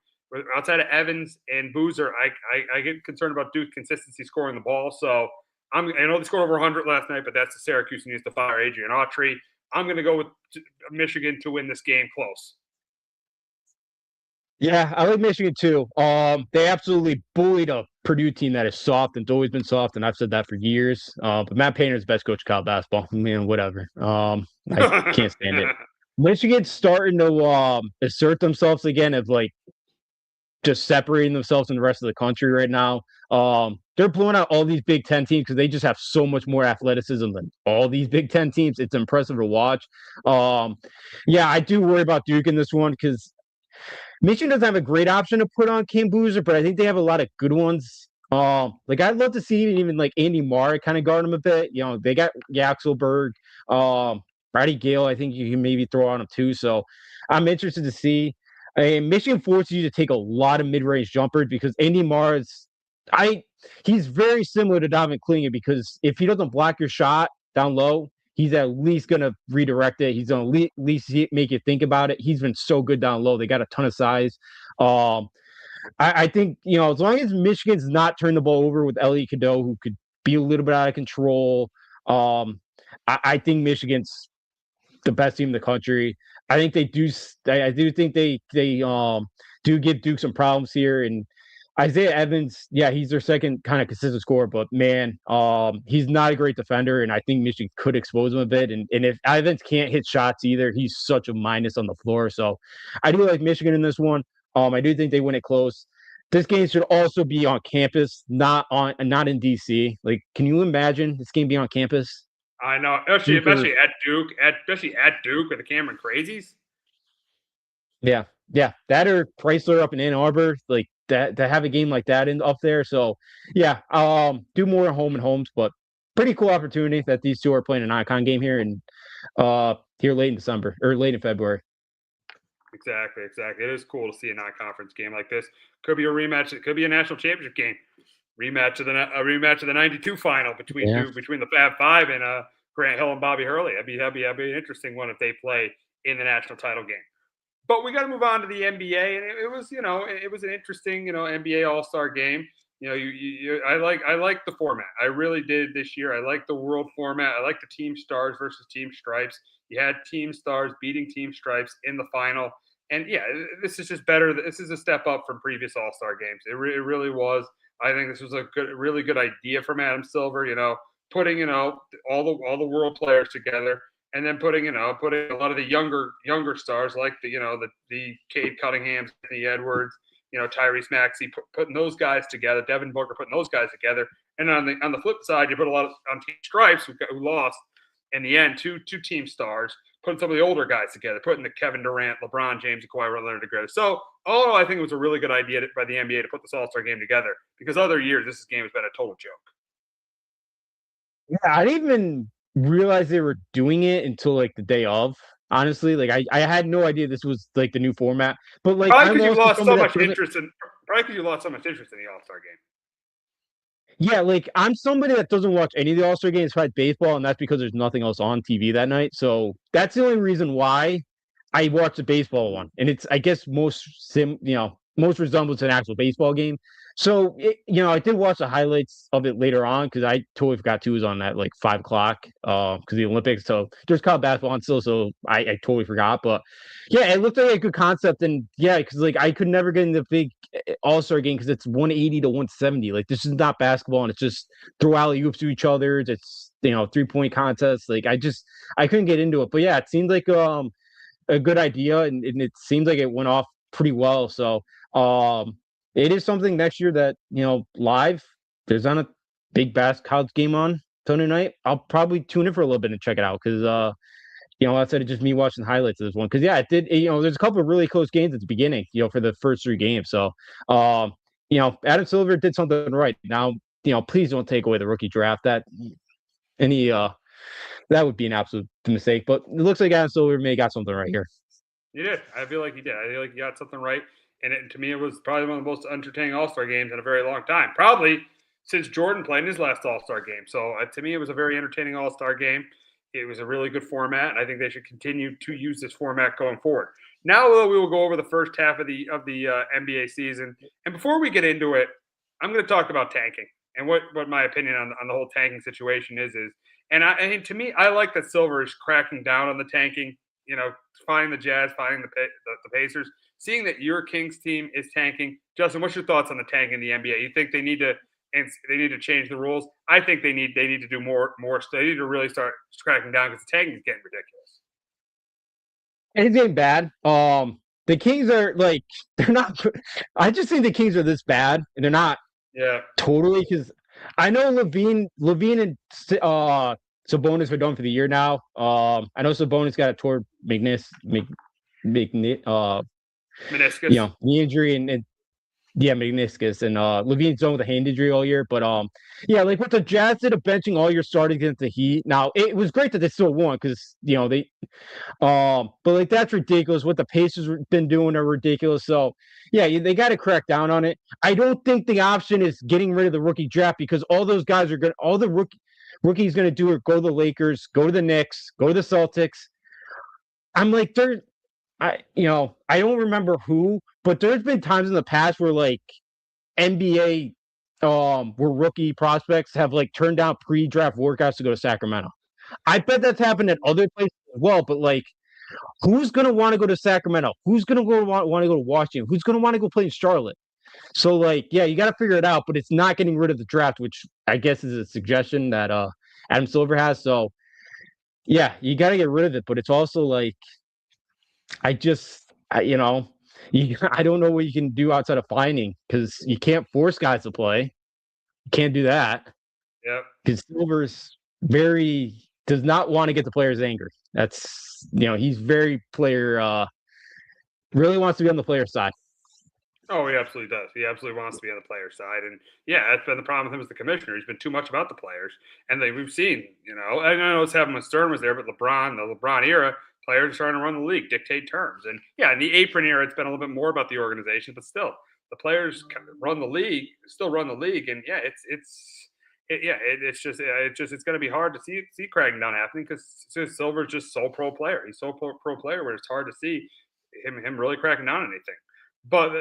Outside of Evans and Boozer, I get concerned about Duke's consistency scoring the ball. So I know they scored over 100 last night, but that's the Syracuse needs to fire Adrian Autry. I'm going to go with Michigan to win this game close. Yeah, I like Michigan too. They absolutely bullied a Purdue team that is soft and it's always been soft, and I've said that for years. But Matt Painter is the best coach of college basketball. Man, whatever. I can't stand it. Michigan's starting to assert themselves again of like just separating themselves from the rest of the country right now. They're blowing out all these Big Ten teams because they just have so much more athleticism than all these Big Ten teams. It's impressive to watch. Um, yeah, I do worry about Duke in this one because Michigan doesn't have a great option to put on Cam Boozer, but I think they have a lot of good ones. Like I'd love to see even like Andy Marr kind of guard him a bit. They got Yaxelberg, Brady Gale. I think you can maybe throw on him too. So I'm interested to see. And Michigan forces you to take a lot of mid-range jumpers because Andy Marr I he's very similar to Donovan Klinger because if he doesn't block your shot down low, he's at least going to redirect it. He's going to at least make you think about it. He's been so good down low. They got a ton of size. Um, I think, as long as Michigan's not turning the ball over with Elliot Cadeau, who could be a little bit out of control, I think Michigan's the best team in the country. I think they do. I do think they do give Duke some problems here. And Isaiah Evans, yeah, he's their second kind of consistent scorer, but man, he's not a great defender, and I think Michigan could expose him a bit. And if Evans can't hit shots either, he's such a minus on the floor. So I do like Michigan in this one. I do think they win it close. This game should also be on campus, not in DC. Like, can you imagine this game being on campus? I know, especially at Duke, with the Cameron Crazies. Yeah, yeah, that or Chrysler up in Ann Arbor, like that to have a game like that in up there. So yeah, do more home and homes, but pretty cool opportunity that these two are playing an icon game here and here late in December or late in February. Exactly, exactly. It is cool to see a non-conference game like this. Could be a rematch. It could be a national championship game. Rematch of the '92 final between the Fab Five and Grant Hill and Bobby Hurley. That'd be an interesting one if they play in the national title game. But we got to move on to the NBA, and it was an interesting NBA All Star game. I like the format. I really did this year. I like the world format. I like the team stars versus team stripes. You had team stars beating team stripes in the final. And yeah, this is just better. This is a step up from previous All-Star games. It really was. I think this was a really good idea from Adam Silver. Putting all the world players together, and then putting a lot of the younger stars like the Cade Cunninghams, the Edwards, Tyrese Maxey, putting those guys together, Devin Booker, putting those guys together, and on the flip side, you put a lot on team stripes who lost in the end, two team stars, putting some of the older guys together, putting the Kevin Durant, LeBron James, and Kawhi Leonard together. So, I think it was a really good idea by the NBA to put this All-Star game together, because other years this game has been a total joke. Yeah, I didn't even realize they were doing it until like the day of. Honestly, like I had no idea this was like the new format. But like Probably because you lost so much interest in the All-Star game. Yeah, like I'm somebody that doesn't watch any of the All-Star games besides baseball, and that's because there's nothing else on TV that night. So that's the only reason why I watched the baseball one. And it's, I guess, most resemblance to an actual baseball game. So I did watch the highlights of it later on because I totally forgot too. It was on at like 5 o'clock because the Olympics. So there's college basketball on still, so I totally forgot. But yeah, it looked like a good concept, and yeah, because like I could never get in the big All-Star game because it's 180 to 170. Like this is not basketball, and it's just throw alley oops to each other. It's 3-point contests. Like I couldn't get into it. But yeah, it seemed like a good idea, and it seems like it went off pretty well. So it is something next year that live. There's on a big college game on Sunday night. I'll probably tune in for a little bit and check it out because outside of just me watching highlights of this one, because yeah, it did. There's a couple of really close games at the beginning. For the first 3 games. So Adam Silver did something right. Now please don't take away the rookie draft. That would be an absolute mistake. But it looks like Adam Silver may got something right here. You did. I feel like you did. I feel like you got something right. And to me, it was probably one of the most entertaining All-Star games in a very long time. Probably since Jordan played in his last All-Star game. So to me, it was a very entertaining All-Star game. It was a really good format, and I think they should continue to use this format going forward. Now, we will go over the first half of the NBA season. And before we get into it, I'm going to talk about tanking and what my opinion on the whole tanking situation is. And to me, I like that Silver is cracking down on the tanking. Finding the Jazz, finding the Pacers, seeing that your Kings team is tanking. Justin, what's your thoughts on the tank in the NBA? You think they need to change the rules? I think they need to do more. They need to really start cracking down because the tanking is getting ridiculous. It's getting bad. The Kings are like they're not. I just think the Kings are this bad, and they're not. Yeah, totally. Because I know Levine and Sabonis are done for the year now. I know Sabonis got a torn meniscus. Knee injury and meniscus, and Levine's done with a hand injury all year. But like what the Jazz did of benching all your starters against the Heat. Now it was great that they still won because they. But like that's ridiculous. What the Pacers have been doing are ridiculous. So yeah, they got to crack down on it. I don't think the option is getting rid of the rookie draft because all those guys are good. All the rookies going to do are go to the Lakers, go to the Knicks, go to the Celtics. I'm like, I don't remember who, but there's been times in the past where like NBA, where rookie prospects have like turned down pre-draft workouts to go to Sacramento. I bet that's happened at other places as well, but like, who's going to want to go to Sacramento? Who's going to want to go to Washington? Who's going to want to go play in Charlotte? So like, yeah, you got to figure it out, but it's not getting rid of the draft, which I guess is a suggestion that Adam Silver has. So yeah, you got to get rid of it, but it's also like, I don't know what you can do outside of finding because you can't force guys to play. You can't do that. Yeah, because Silver's does not want to get the players angry. That's he's very player really wants to be on the player side. Oh, he absolutely does. He absolutely wants to be on the player side. And yeah, that's been the problem with him as the commissioner. He's been too much about the players. And we've seen, I know it's happened when Stern was there, but the LeBron era, players are trying to run the league, dictate terms. And yeah, in the Apron era, it's been a little bit more about the organization, but still, the players run the league, still run the league. And yeah, it's going to be hard to see cracking down happening because Silver's just so pro player. He's so pro player where it's hard to see him really cracking down on anything. But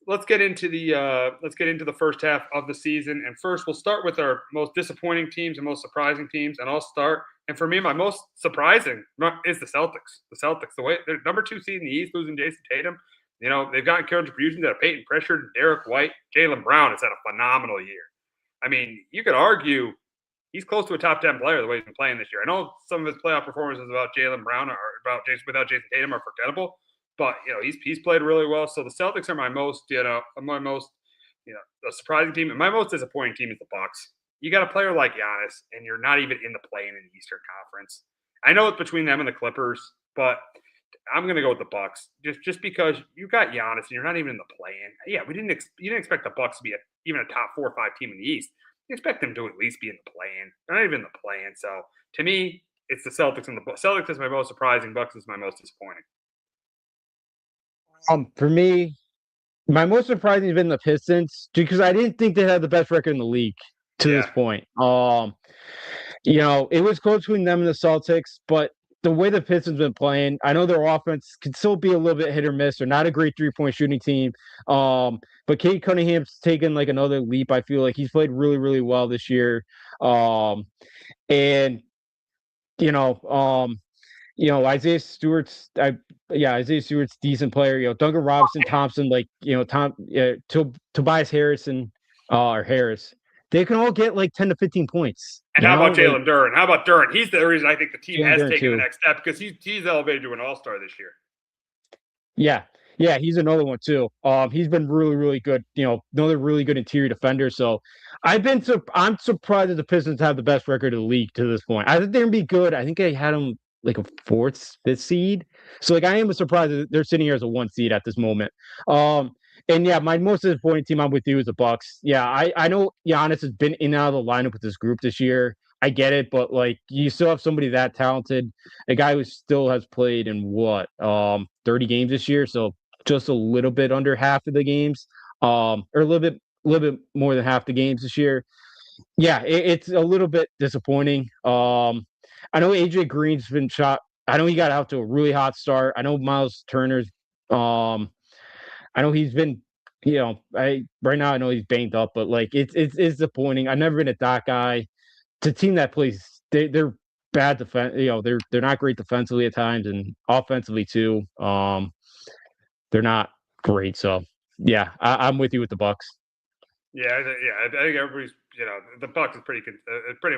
let's get into the first half of the season. And first, we'll start with our most disappointing teams and most surprising teams. And I'll start. And for me, my most surprising is the Celtics. The Celtics, the way they're number 2 seed in the East, losing Jason Tatum. They've gotten contributions out of Peyton Pritchard, Derek White, Jaylen Brown has had a phenomenal year. I mean, you could argue he's close to a top 10 player the way he's been playing this year. I know some of his playoff performances about Jaylen Brown or without Jason Tatum are forgettable, but he's played really well. So the Celtics are my most a surprising team. And my most disappointing team is the Bucks. You got a player like Giannis, and you're not even in the play-in in the Eastern Conference. I know it's between them and the Clippers, but I'm going to go with the Bucks just because you got Giannis and you're not even in the play-in. Yeah, you didn't expect the Bucks to be even a top 4 or 5 team in the East. You expect them to at least be in the play-in. They're not even in the play-in. So to me, it's the Celtics, and the Celtics is my most surprising. Bucks is my most disappointing. For me, my most surprising has been the Pistons because I didn't think they had the best record in the league to this point. It was close between them and the Celtics, but the way the Pistons been playing, I know their offense can still be a little bit hit or miss. They're not a great 3-point shooting team. But Cade Cunningham's taken like another leap. I feel like he's played really, really well this year. Isaiah Stewart's decent player. Duncan Robinson, Thompson, Tobias Harrison or Harris. They can all get like 10 to 15 points. And how about Jalen Duren? How about Duren? He's the reason I think the team has taken the next step because he's elevated to an all-star this year. Yeah, he's another one too. He's been really, really good. Another really good interior defender. So I'm surprised that the Pistons have the best record of the league to this point. I think they're gonna be good. I think I had them like a 4th, 5th seed. So I am surprised that they're sitting here as a 1 seed at this moment. And yeah, my most disappointing team I'm with you is the Bucks. Yeah, I know Giannis has been in and out of the lineup with this group this year. I get it, but you still have somebody that talented, a guy who still has played in 30 games this year, so just a little bit under half of the games, or a little bit more than half the games this year. Yeah, it's a little bit disappointing. I know AJ Green's been shot. I know he got out to a really hot start. I know Miles Turner's. I know he's been. Right now I know he's banged up, but it's disappointing. I've never been a that guy. It's a team that plays. They're bad defense. They're not great defensively at times, and offensively too. They're not great. So yeah, I'm with you with the Bucks. Yeah, I think everybody's. The Bucks is pretty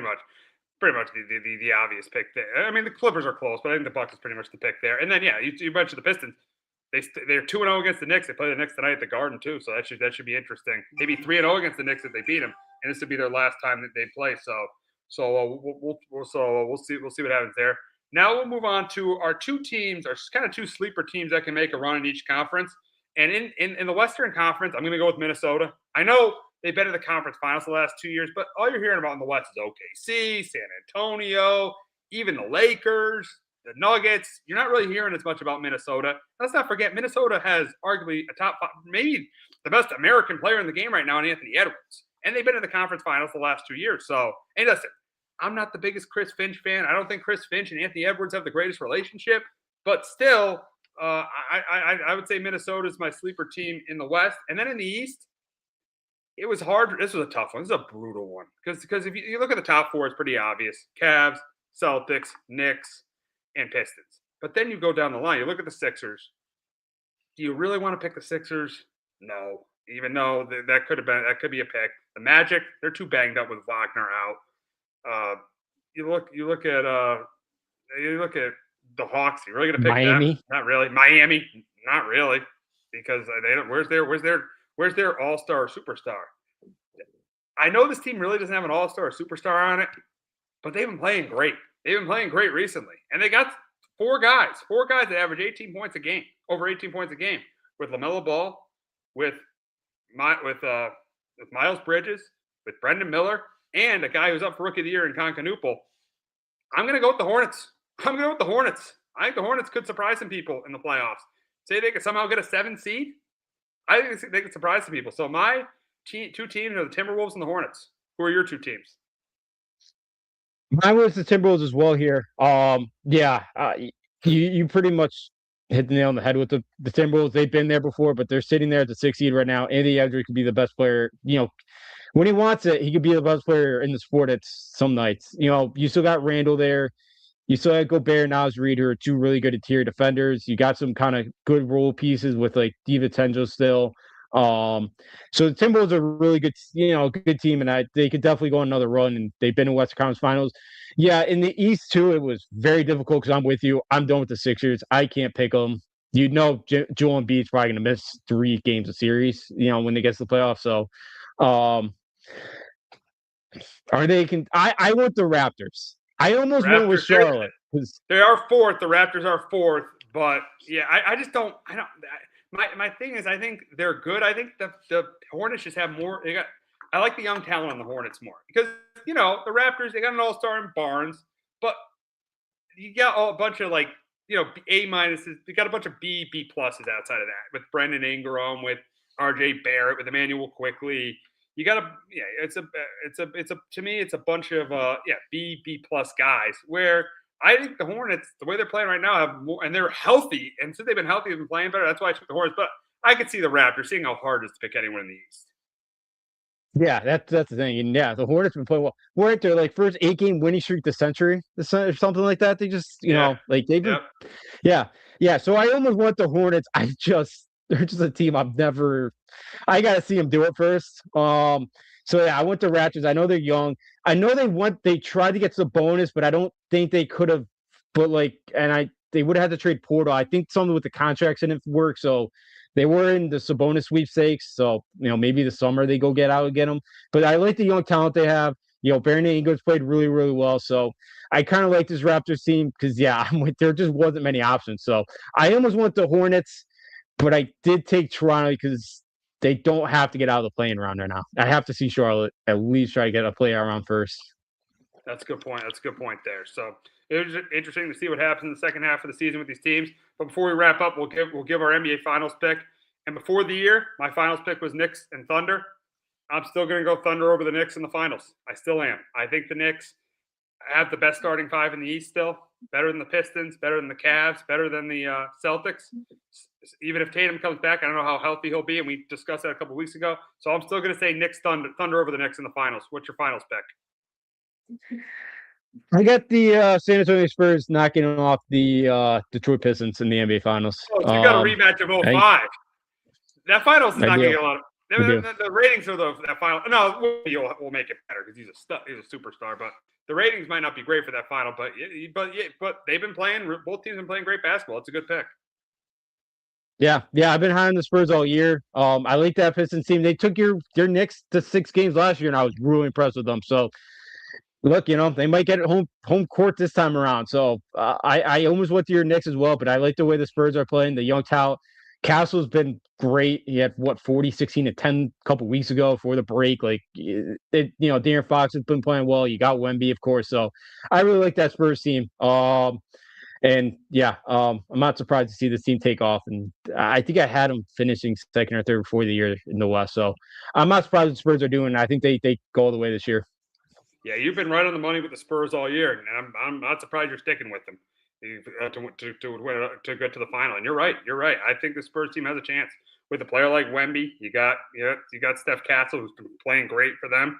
much the obvious pick there. I mean, the Clippers are close, but I think the Bucks is pretty much the pick there. And then you mentioned the Pistons. They're 2-0 against the Knicks. They play the Knicks tonight at the Garden too, so that should be interesting. Maybe 3-0 against the Knicks if they beat them, and this would be their last time that they play. We'll see what happens there. Now we'll move on to our 2 teams, our kind of 2 sleeper teams that can make a run in each conference. And in the Western Conference, I'm going to go with Minnesota. I know they've been in the conference finals the last 2 years, but all you're hearing about in the West is OKC, San Antonio, even the Lakers, the Nuggets. You're not really hearing as much about Minnesota. Let's not forget, Minnesota has arguably a top 5, maybe the best American player in the game right now in Anthony Edwards. And they've been in the conference finals the last 2 years. So, hey, listen, I'm not the biggest Chris Finch fan. I don't think Chris Finch and Anthony Edwards have the greatest relationship. But still, I would say Minnesota is my sleeper team in the West. And then in the East, it was hard. This was a tough one. This is a brutal one. Because if you look at the top 4, it's pretty obvious. Cavs, Celtics, Knicks, and Pistons. But then you go down the line. You look at the Sixers. Do you really want to pick the Sixers? No. Even though that could be a pick. The Magic, they're too banged up with Wagner out. You look at the Hawks. You really going to pick Miami? them? Not really. Miami? Not really. Because they don't. Where's their all-star superstar? I know this team really doesn't have an all-star superstar on it, but they've been playing great. They've been playing great recently, and they got 4 guys that average 18 points a game, over 18 points a game, with LaMelo Ball, with Miles Bridges, with Brendan Miller, and a guy who's up for Rookie of the Year in Concanoople. I'm going to go with the Hornets. I think the Hornets could surprise some people in the playoffs. Say they could somehow get a 7 seed. I think they could surprise some people. So my 2 teams are the Timberwolves and the Hornets. Who are your 2 teams? Mine was the Timberwolves as well here. You pretty much hit the nail on the head with the Timberwolves. They've been there before, but they're sitting there at the 6th seed right now. Anthony Edwards could be the best player. when he wants it, he could be the best player in the sport at some nights. You still got Randall there. You still have Gobert and Naz Reid, who are two really good interior defenders. You got some kind of good role pieces with like DiVincenzo still. So the Timberwolves are a really good, good team, and they could definitely go on another run. And they've been in Western Conference Finals. Yeah, in the East too, it was very difficult because I'm with you. I'm done with the Sixers. I can't pick them. Joel Embiid's probably going to miss 3 games of series. When they get to the playoffs. So, um, are they? I want the Raptors. I almost went with Raptors, Charlotte because they are fourth. The Raptors are fourth, but yeah, I just don't. I don't. My thing is, I think they're good. I think the Hornets just have more. I like the young talent on the Hornets more because the Raptors, they got an all-star in Barnes, but you got a bunch of like A minuses. You got a bunch of B pluses outside of that with Brendan Ingram, with RJ Barrett, with Emmanuel Quickly. You got to to me it's a bunch of B plus guys where I think the Hornets, the way they're playing right now, have more, and they're healthy, and since they've been healthy, they've been playing better. That's why I took the Hornets, but I could see the Raptors, seeing how hard it is to pick anyone in the East. yeah, that's the thing. And yeah, the Hornets been playing well. Weren't their like first 8-game winning streak the century, or something like that? They just like they've been yeah. So I almost want the Hornets. They're just a team I gotta see them do it first. So yeah, I went to Raptors. I know they're young. I know they tried to get to the bonus, but I don't think they could have. But they would have had to trade Porto. I think something with the contracts didn't work. So they were in the Sabonis sweepstakes. So maybe the summer they go get out and get them. But I like the young talent they have. Brandon Ingram's played really, really well. So I kind of like this Raptors team because there just wasn't many options. So I almost want the Hornets, but I did take Toronto because they don't have to get out of the playing round right now. I have to see Charlotte at least try to get a play round first. That's a good point. That's a good point there. So it was interesting to see what happens in the second half of the season with these teams. But before we wrap up, we'll give our NBA Finals pick. And before the year, my Finals pick was Knicks and Thunder. I'm still going to go Thunder over the Knicks in the Finals. I still am. I think the Knicks have the best starting 5 in the East still. Better than the Pistons, better than the Cavs, better than the Celtics. Even if Tatum comes back, I don't know how healthy he'll be, and we discussed that a couple weeks ago. So I'm still going to say Knicks Thunder over the Knicks in the Finals. What's your Finals pick? I got the San Antonio Spurs knocking off the Detroit Pistons in the NBA Finals. Oh, so you got a rematch of 05. That Finals is not going to get a lot of the ratings of that final. No, we'll make it better because he's a superstar. But the ratings might not be great for that final. But they've been playing. Both teams have been playing great basketball. It's a good pick. Yeah. I've been high on the Spurs all year. I like that Pistons team. They took their Knicks to 6 games last year, and I was really impressed with them. So, look, they might get it home court this time around. So I almost went to your Knicks as well, but I like the way the Spurs are playing. The young talent. Castle's been great. He had 40, 16 to 10 a couple weeks ago before the break. Like De'Aaron Fox has been playing well. You got Wemby, of course. So I really like that Spurs team. I'm not surprised to see this team take off. And I think I had them finishing second or third before the year in the West. So I'm not surprised what the Spurs are doing. I think they go all the way this year. Yeah, you've been right on the money with the Spurs all year, and I'm not surprised you're sticking with them to get to the final. And you're right. I think the Spurs team has a chance with a player like Wemby. You got Steph Castle, who's been playing great for them.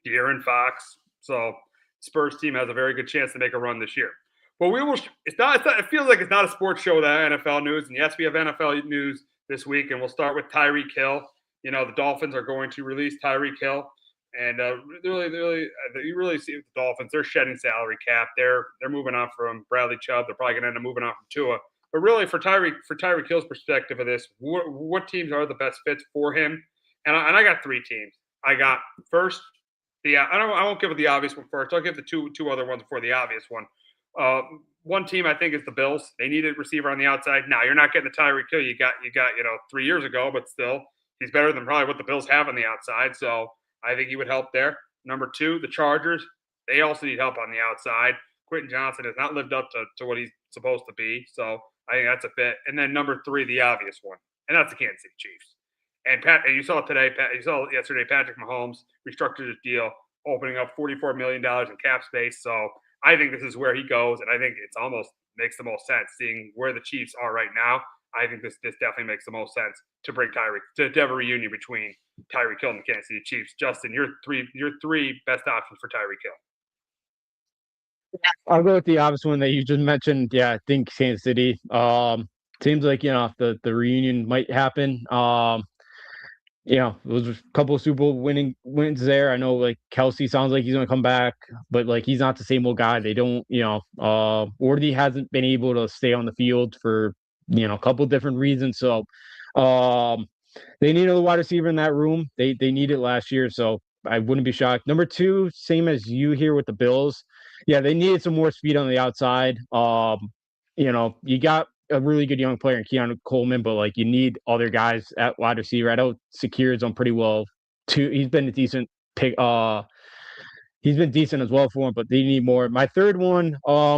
De'Aaron Fox. So Spurs team has a very good chance to make a run this year. But we will. It's not. It feels like it's not a sports show without NFL news. And yes, we have NFL news this week, and we'll start with Tyreek Hill. The Dolphins are going to release Tyreek Hill. And you really see with the Dolphins, they're shedding salary cap. They're moving on from Bradley Chubb. They're probably going to end up moving on from Tua. But really, for Tyreek Hill's perspective of this, what teams are the best fits for him? And I got 3 teams. I got first I won't give it the obvious one first. I'll give the two other ones before the obvious one. One team I think is the Bills. They need a receiver on the outside. Now you're not getting the Tyreek Hill you got 3 years ago, but still he's better than probably what the Bills have on the outside. So I think he would help there. Number 2, the Chargers. They also need help on the outside. Quentin Johnson has not lived up to what he's supposed to be. So I think that's a fit. And then number 3, the obvious one, and that's the Kansas City Chiefs. And you saw it today. You saw yesterday. Patrick Mahomes restructured his deal, opening up $44 million in cap space. So I think this is where he goes, and I think it's almost makes the most sense seeing where the Chiefs are right now. I think this definitely makes the most sense to bring Tyreek to have a reunion between Tyreek Hill and the Kansas City Chiefs. Justin, your three best options for Tyreek Hill. I'll go with the obvious one that you just mentioned. Yeah, I think Kansas City. Seems like the reunion might happen. There was a couple of Super Bowl wins there. I know like Kelsey sounds like he's gonna come back, but like he's not the same old guy. They don't, Ordy hasn't been able to stay on the field for a couple different reasons. So um they need a wide receiver in that room. They need it last year, so I wouldn't be shocked. Number two, same as you here with the Bills. Yeah, they needed some more speed on the outside. You got a really good young player in Keon Coleman, but like you need other guys at wide receiver. I know Secure is on pretty well too. He's been a decent pick. He's been decent as well for him, but they need more. My third one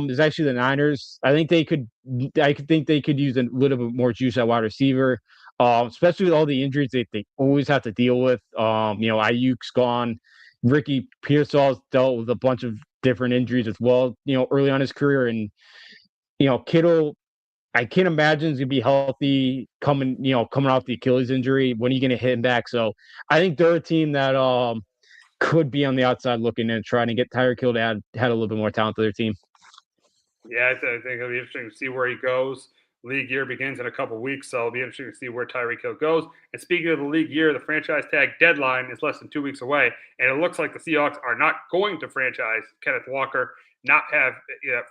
is actually the Niners. I think they could use a little bit more juice at wide receiver. Especially with all the injuries they always have to deal with. Ayuk's gone. Ricky Pearsall's dealt with a bunch of different injuries as well, early on his career. And, Kittle, I can't imagine he's gonna be healthy coming off the Achilles injury. When are you gonna hit him back? So I think they're a team that could be on the outside looking and trying to get Tyreek Hill to add a little bit more talent to their team. Yeah, I think it'll be interesting to see where he goes. League year begins in a couple weeks, so it'll be interesting to see where Tyreek Hill goes. And speaking of the league year, the franchise tag deadline is less than 2 weeks away, and it looks like the Seahawks are not going to franchise Kenneth Walker, not have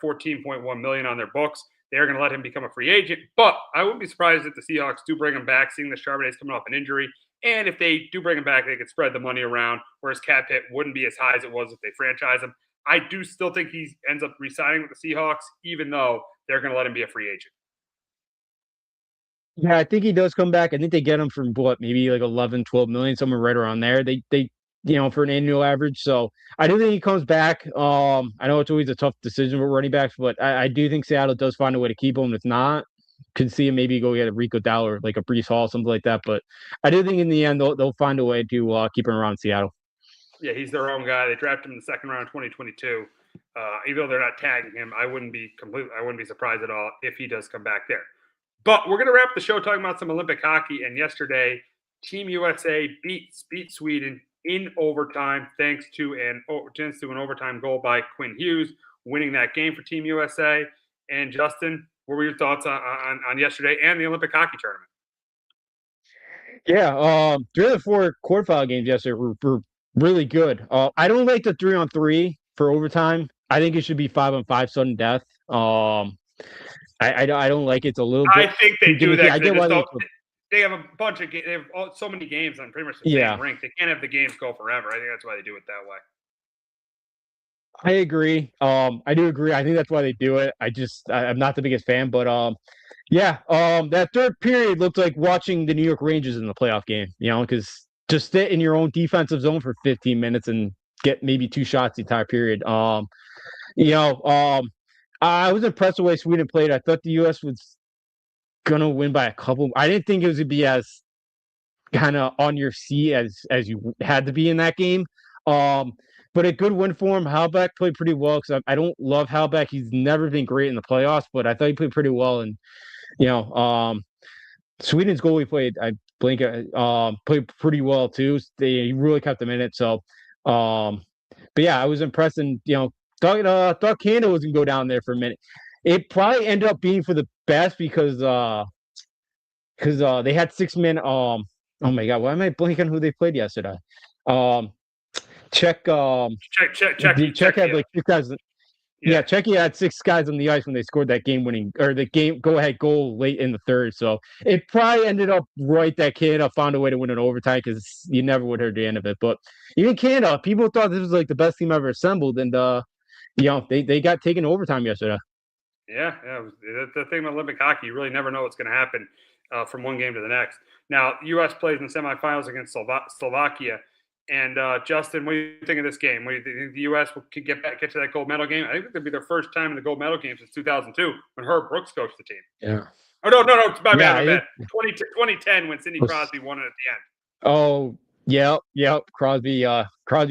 $14.1 million on their books. They're going to let him become a free agent, but I wouldn't be surprised if the Seahawks do bring him back, seeing that Charbonnet's coming off an injury. And if they do bring him back, they could spread the money around, whereas cap hit wouldn't be as high as it was if they franchise him. I do still think he ends up re-signing with the Seahawks, even though they're going to let him be a free agent. Yeah, I think he does come back. I think they get him from maybe like 11, 12 million, somewhere right around there. They for an annual average. So I do think he comes back. I know it's always a tough decision with running backs, but I do think Seattle does find a way to keep him. If not, could see him maybe go get a Rico Dowell or like a Brees Hall, something like that. But I do think in the end they'll find a way to keep him around Seattle. Yeah, he's their own guy. They drafted him in the second round of 2022. Even though they're not tagging him, I wouldn't be surprised at all if he does come back there. But we're going to wrap the show talking about some Olympic hockey. And yesterday, Team USA beat Sweden in overtime thanks to an overtime goal by Quinn Hughes, winning that game for Team USA. And Justin, what were your thoughts on yesterday and the Olympic hockey tournament? Yeah, 3 of the 4 quarterfinal games yesterday were really good. I don't like the 3-on-3 for overtime. I think it should be 5-on-5 sudden death. I don't like it. It's a little bit. I think they do that. I get why they have a bunch of they have so many games on pretty much the same rink. They can't have the games go forever. I think that's why they do it that way. I agree. I do agree. I think that's why they do it. I'm not the biggest fan, but that third period looked like watching the New York Rangers in the playoff game. Because just sit in your own defensive zone for 15 minutes and get maybe 2 shots the entire period. I was impressed with the way Sweden played. I thought the U.S. was gonna win by a couple. I didn't think it was gonna be as kind of on your seat as you had to be in that game. But a good win for him. Halbach played pretty well because I don't love Halbach. He's never been great in the playoffs, but I thought he played pretty well. And Sweden's goalie played pretty well too. He really kept them in it. So, but yeah, I was impressed. And thought Canada was gonna go down there for a minute. It probably ended up being for the best because they had 6 men. Oh my God, why am I blanking on who they played yesterday? Czech had like 6 guys. Yeah, Czechia had 6 guys on the ice when they scored that game-winning or the go-ahead goal late in the third. So it probably ended up right that Canada found a way to win an overtime because you never would have heard the end of it. But even Canada, people thought this was like the best team ever assembled, and they got taken to overtime yesterday. Yeah. The thing with Olympic hockey, you really never know what's going to happen from one game to the next. Now, U.S. plays in the semifinals against Slovakia. And Justin, what do you think of this game? What do you think the U.S. could get to that gold medal game? I think it could be their first time in the gold medal game since 2002 when Herb Brooks coached the team. Yeah. Oh no, my bad. 2010 when Sidney Crosby won it at the end. Oh, Yep. Crosby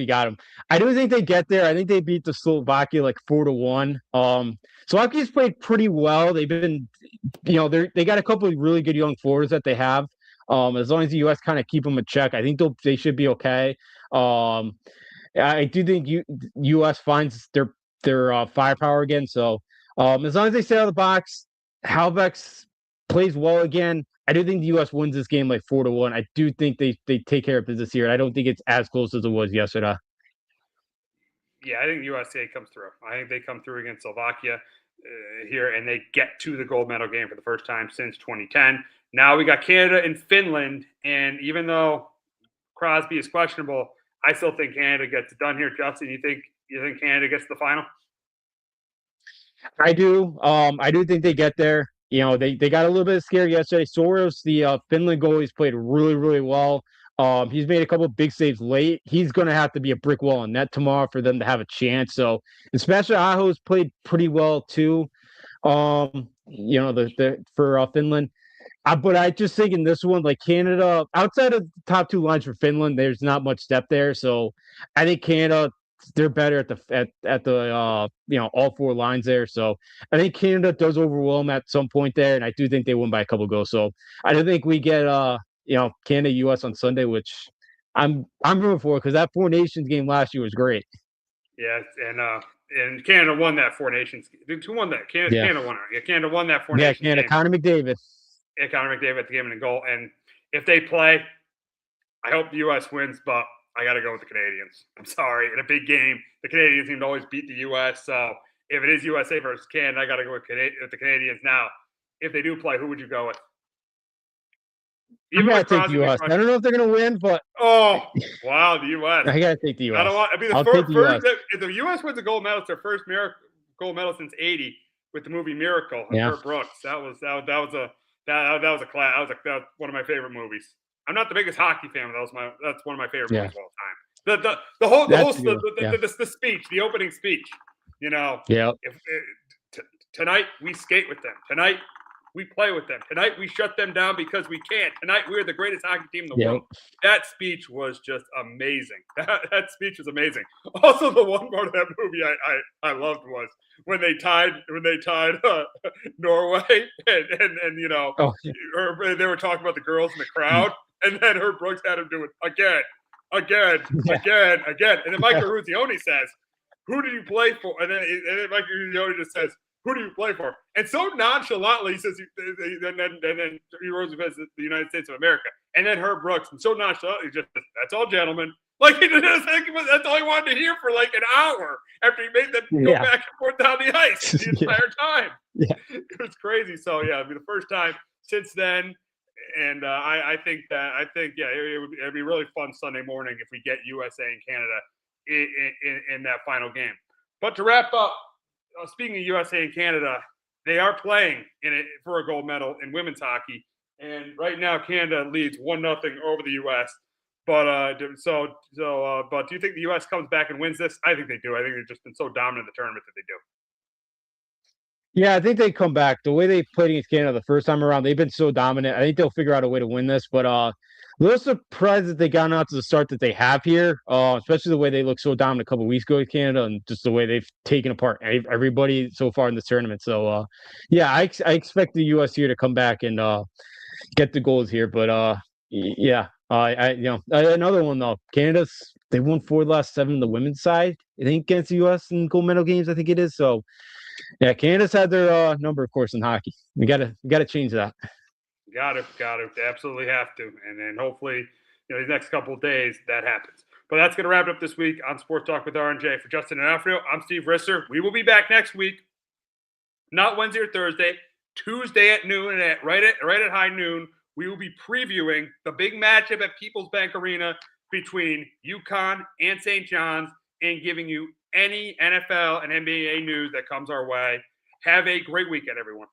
got him. I do think they get there. I think they beat the Slovakia like 4-1. Slovakia's played pretty well. They've been, they got a couple of really good young forwards that they have. As long as the U.S. kind of keep them in check, I think they should be okay. Um, I do think U.S. finds their firepower again. So as long as they stay out of the box, Halbeck's plays well again. I do think the U.S. wins this game like 4-1. I do think they take care of business here. I don't think it's as close as it was yesterday. Yeah, I think USA comes through. I think they come through against Slovakia here, and they get to the gold medal game for the first time since 2010. Now we got Canada and Finland, and even though Crosby is questionable, I still think Canada gets it done here. Justin, you think Canada gets the final? I do. I do think they get there. They got a little bit scared yesterday. Soros, the Finland goalie's played really, really well. He's made a couple of big saves late. He's going to have to be a brick wall in net tomorrow for them to have a chance. So, especially Aho's played pretty well too. For Finland. But I just think in this one, like Canada, outside of the top two lines for Finland, there's not much depth there. So I think Canada, they're better at the all four lines there. So I think Canada does overwhelm at some point there, and I do think they win by a couple goals. So I do think we get Canada US on Sunday, which I'm rooting for because that Four Nations game last year was great. Yeah, and Canada won that Four Nations. Who won that? Canada won it. Yeah, Canada won that Four Nations. Yeah, Canada. Game. Connor McDavid. Yeah, Connor McDavid at the game and a goal. And if they play, I hope the U.S. wins, but I got to go with the Canadians. I'm sorry. In a big game, the Canadians seem to always beat the U.S. So if it is USA versus Canada, I got to go with the Canadians. Now, if they do play, who would you go with? I gotta take the U.S. I don't know if they're gonna win, but wow, the U.S. I gotta take the U.S. I'll take the U.S. If the U.S. wins a gold medal, it's their first gold medal since '80 with the movie Miracle. Herb Brooks. That was a class. That was one of my favorite movies. I'm not the biggest hockey fan, but that's one of my favorite movies of all time. The speech, the opening speech. Tonight we skate with them. Tonight we play with them. Tonight we shut them down because we can't. Tonight we're the greatest hockey team in the world. That speech was just amazing. That speech was amazing. Also, the one part of that movie I loved was when they tied Norway and they were talking about the girls in the crowd, and then Herb Brooks had him do it again, and then Mike Ruzioni says, "Who did you play for?" And then Mike Ruzioni just says, "Who do you play for?" And so nonchalantly, he says, and then he says the United States of America. And then Herb Brooks, and so nonchalantly, just, "That's all, gentlemen." Like, that's all he wanted to hear for like an hour after he made them go back and forth down the ice the entire time. Yeah. It was crazy. So, yeah, it'd be the first time since then. And I think it'd be really fun Sunday morning if we get USA and Canada in that final game. But to wrap up, speaking of USA and Canada, they are playing for a gold medal in women's hockey, and right now Canada leads 1-0 over the U.S. But do you think the U.S. comes back and wins this? I think they do. I think they've just been so dominant in the tournament that they do. Yeah, I think they come back. The way they played against Canada the first time around, they've been so dominant. I think they'll figure out a way to win this. But a little surprised that they got out to the start that they have here, especially the way they looked so dominant a couple of weeks ago with Canada, and just the way they've taken apart everybody so far in this tournament. So, I expect the U.S. here to come back and get the goals here. But another one though, they won 4 of the last 7 in the women's side, I think, against the U.S. in gold medal games. I think it is. So, yeah, Canada's had their number, of course, in hockey. We gotta change that. Got to. They absolutely have to, and then hopefully, these next couple of days that happens. But that's gonna wrap it up this week on Sports Talk with R&J. For Justin and Alfredo, I'm Steve Risser. We will be back next week, not Wednesday or Thursday, Tuesday at noon, and right at high noon. We will be previewing the big matchup at People's Bank Arena between Uconn and St. John's and giving you any NFL and NBA news that comes our way. Have a great weekend, everyone.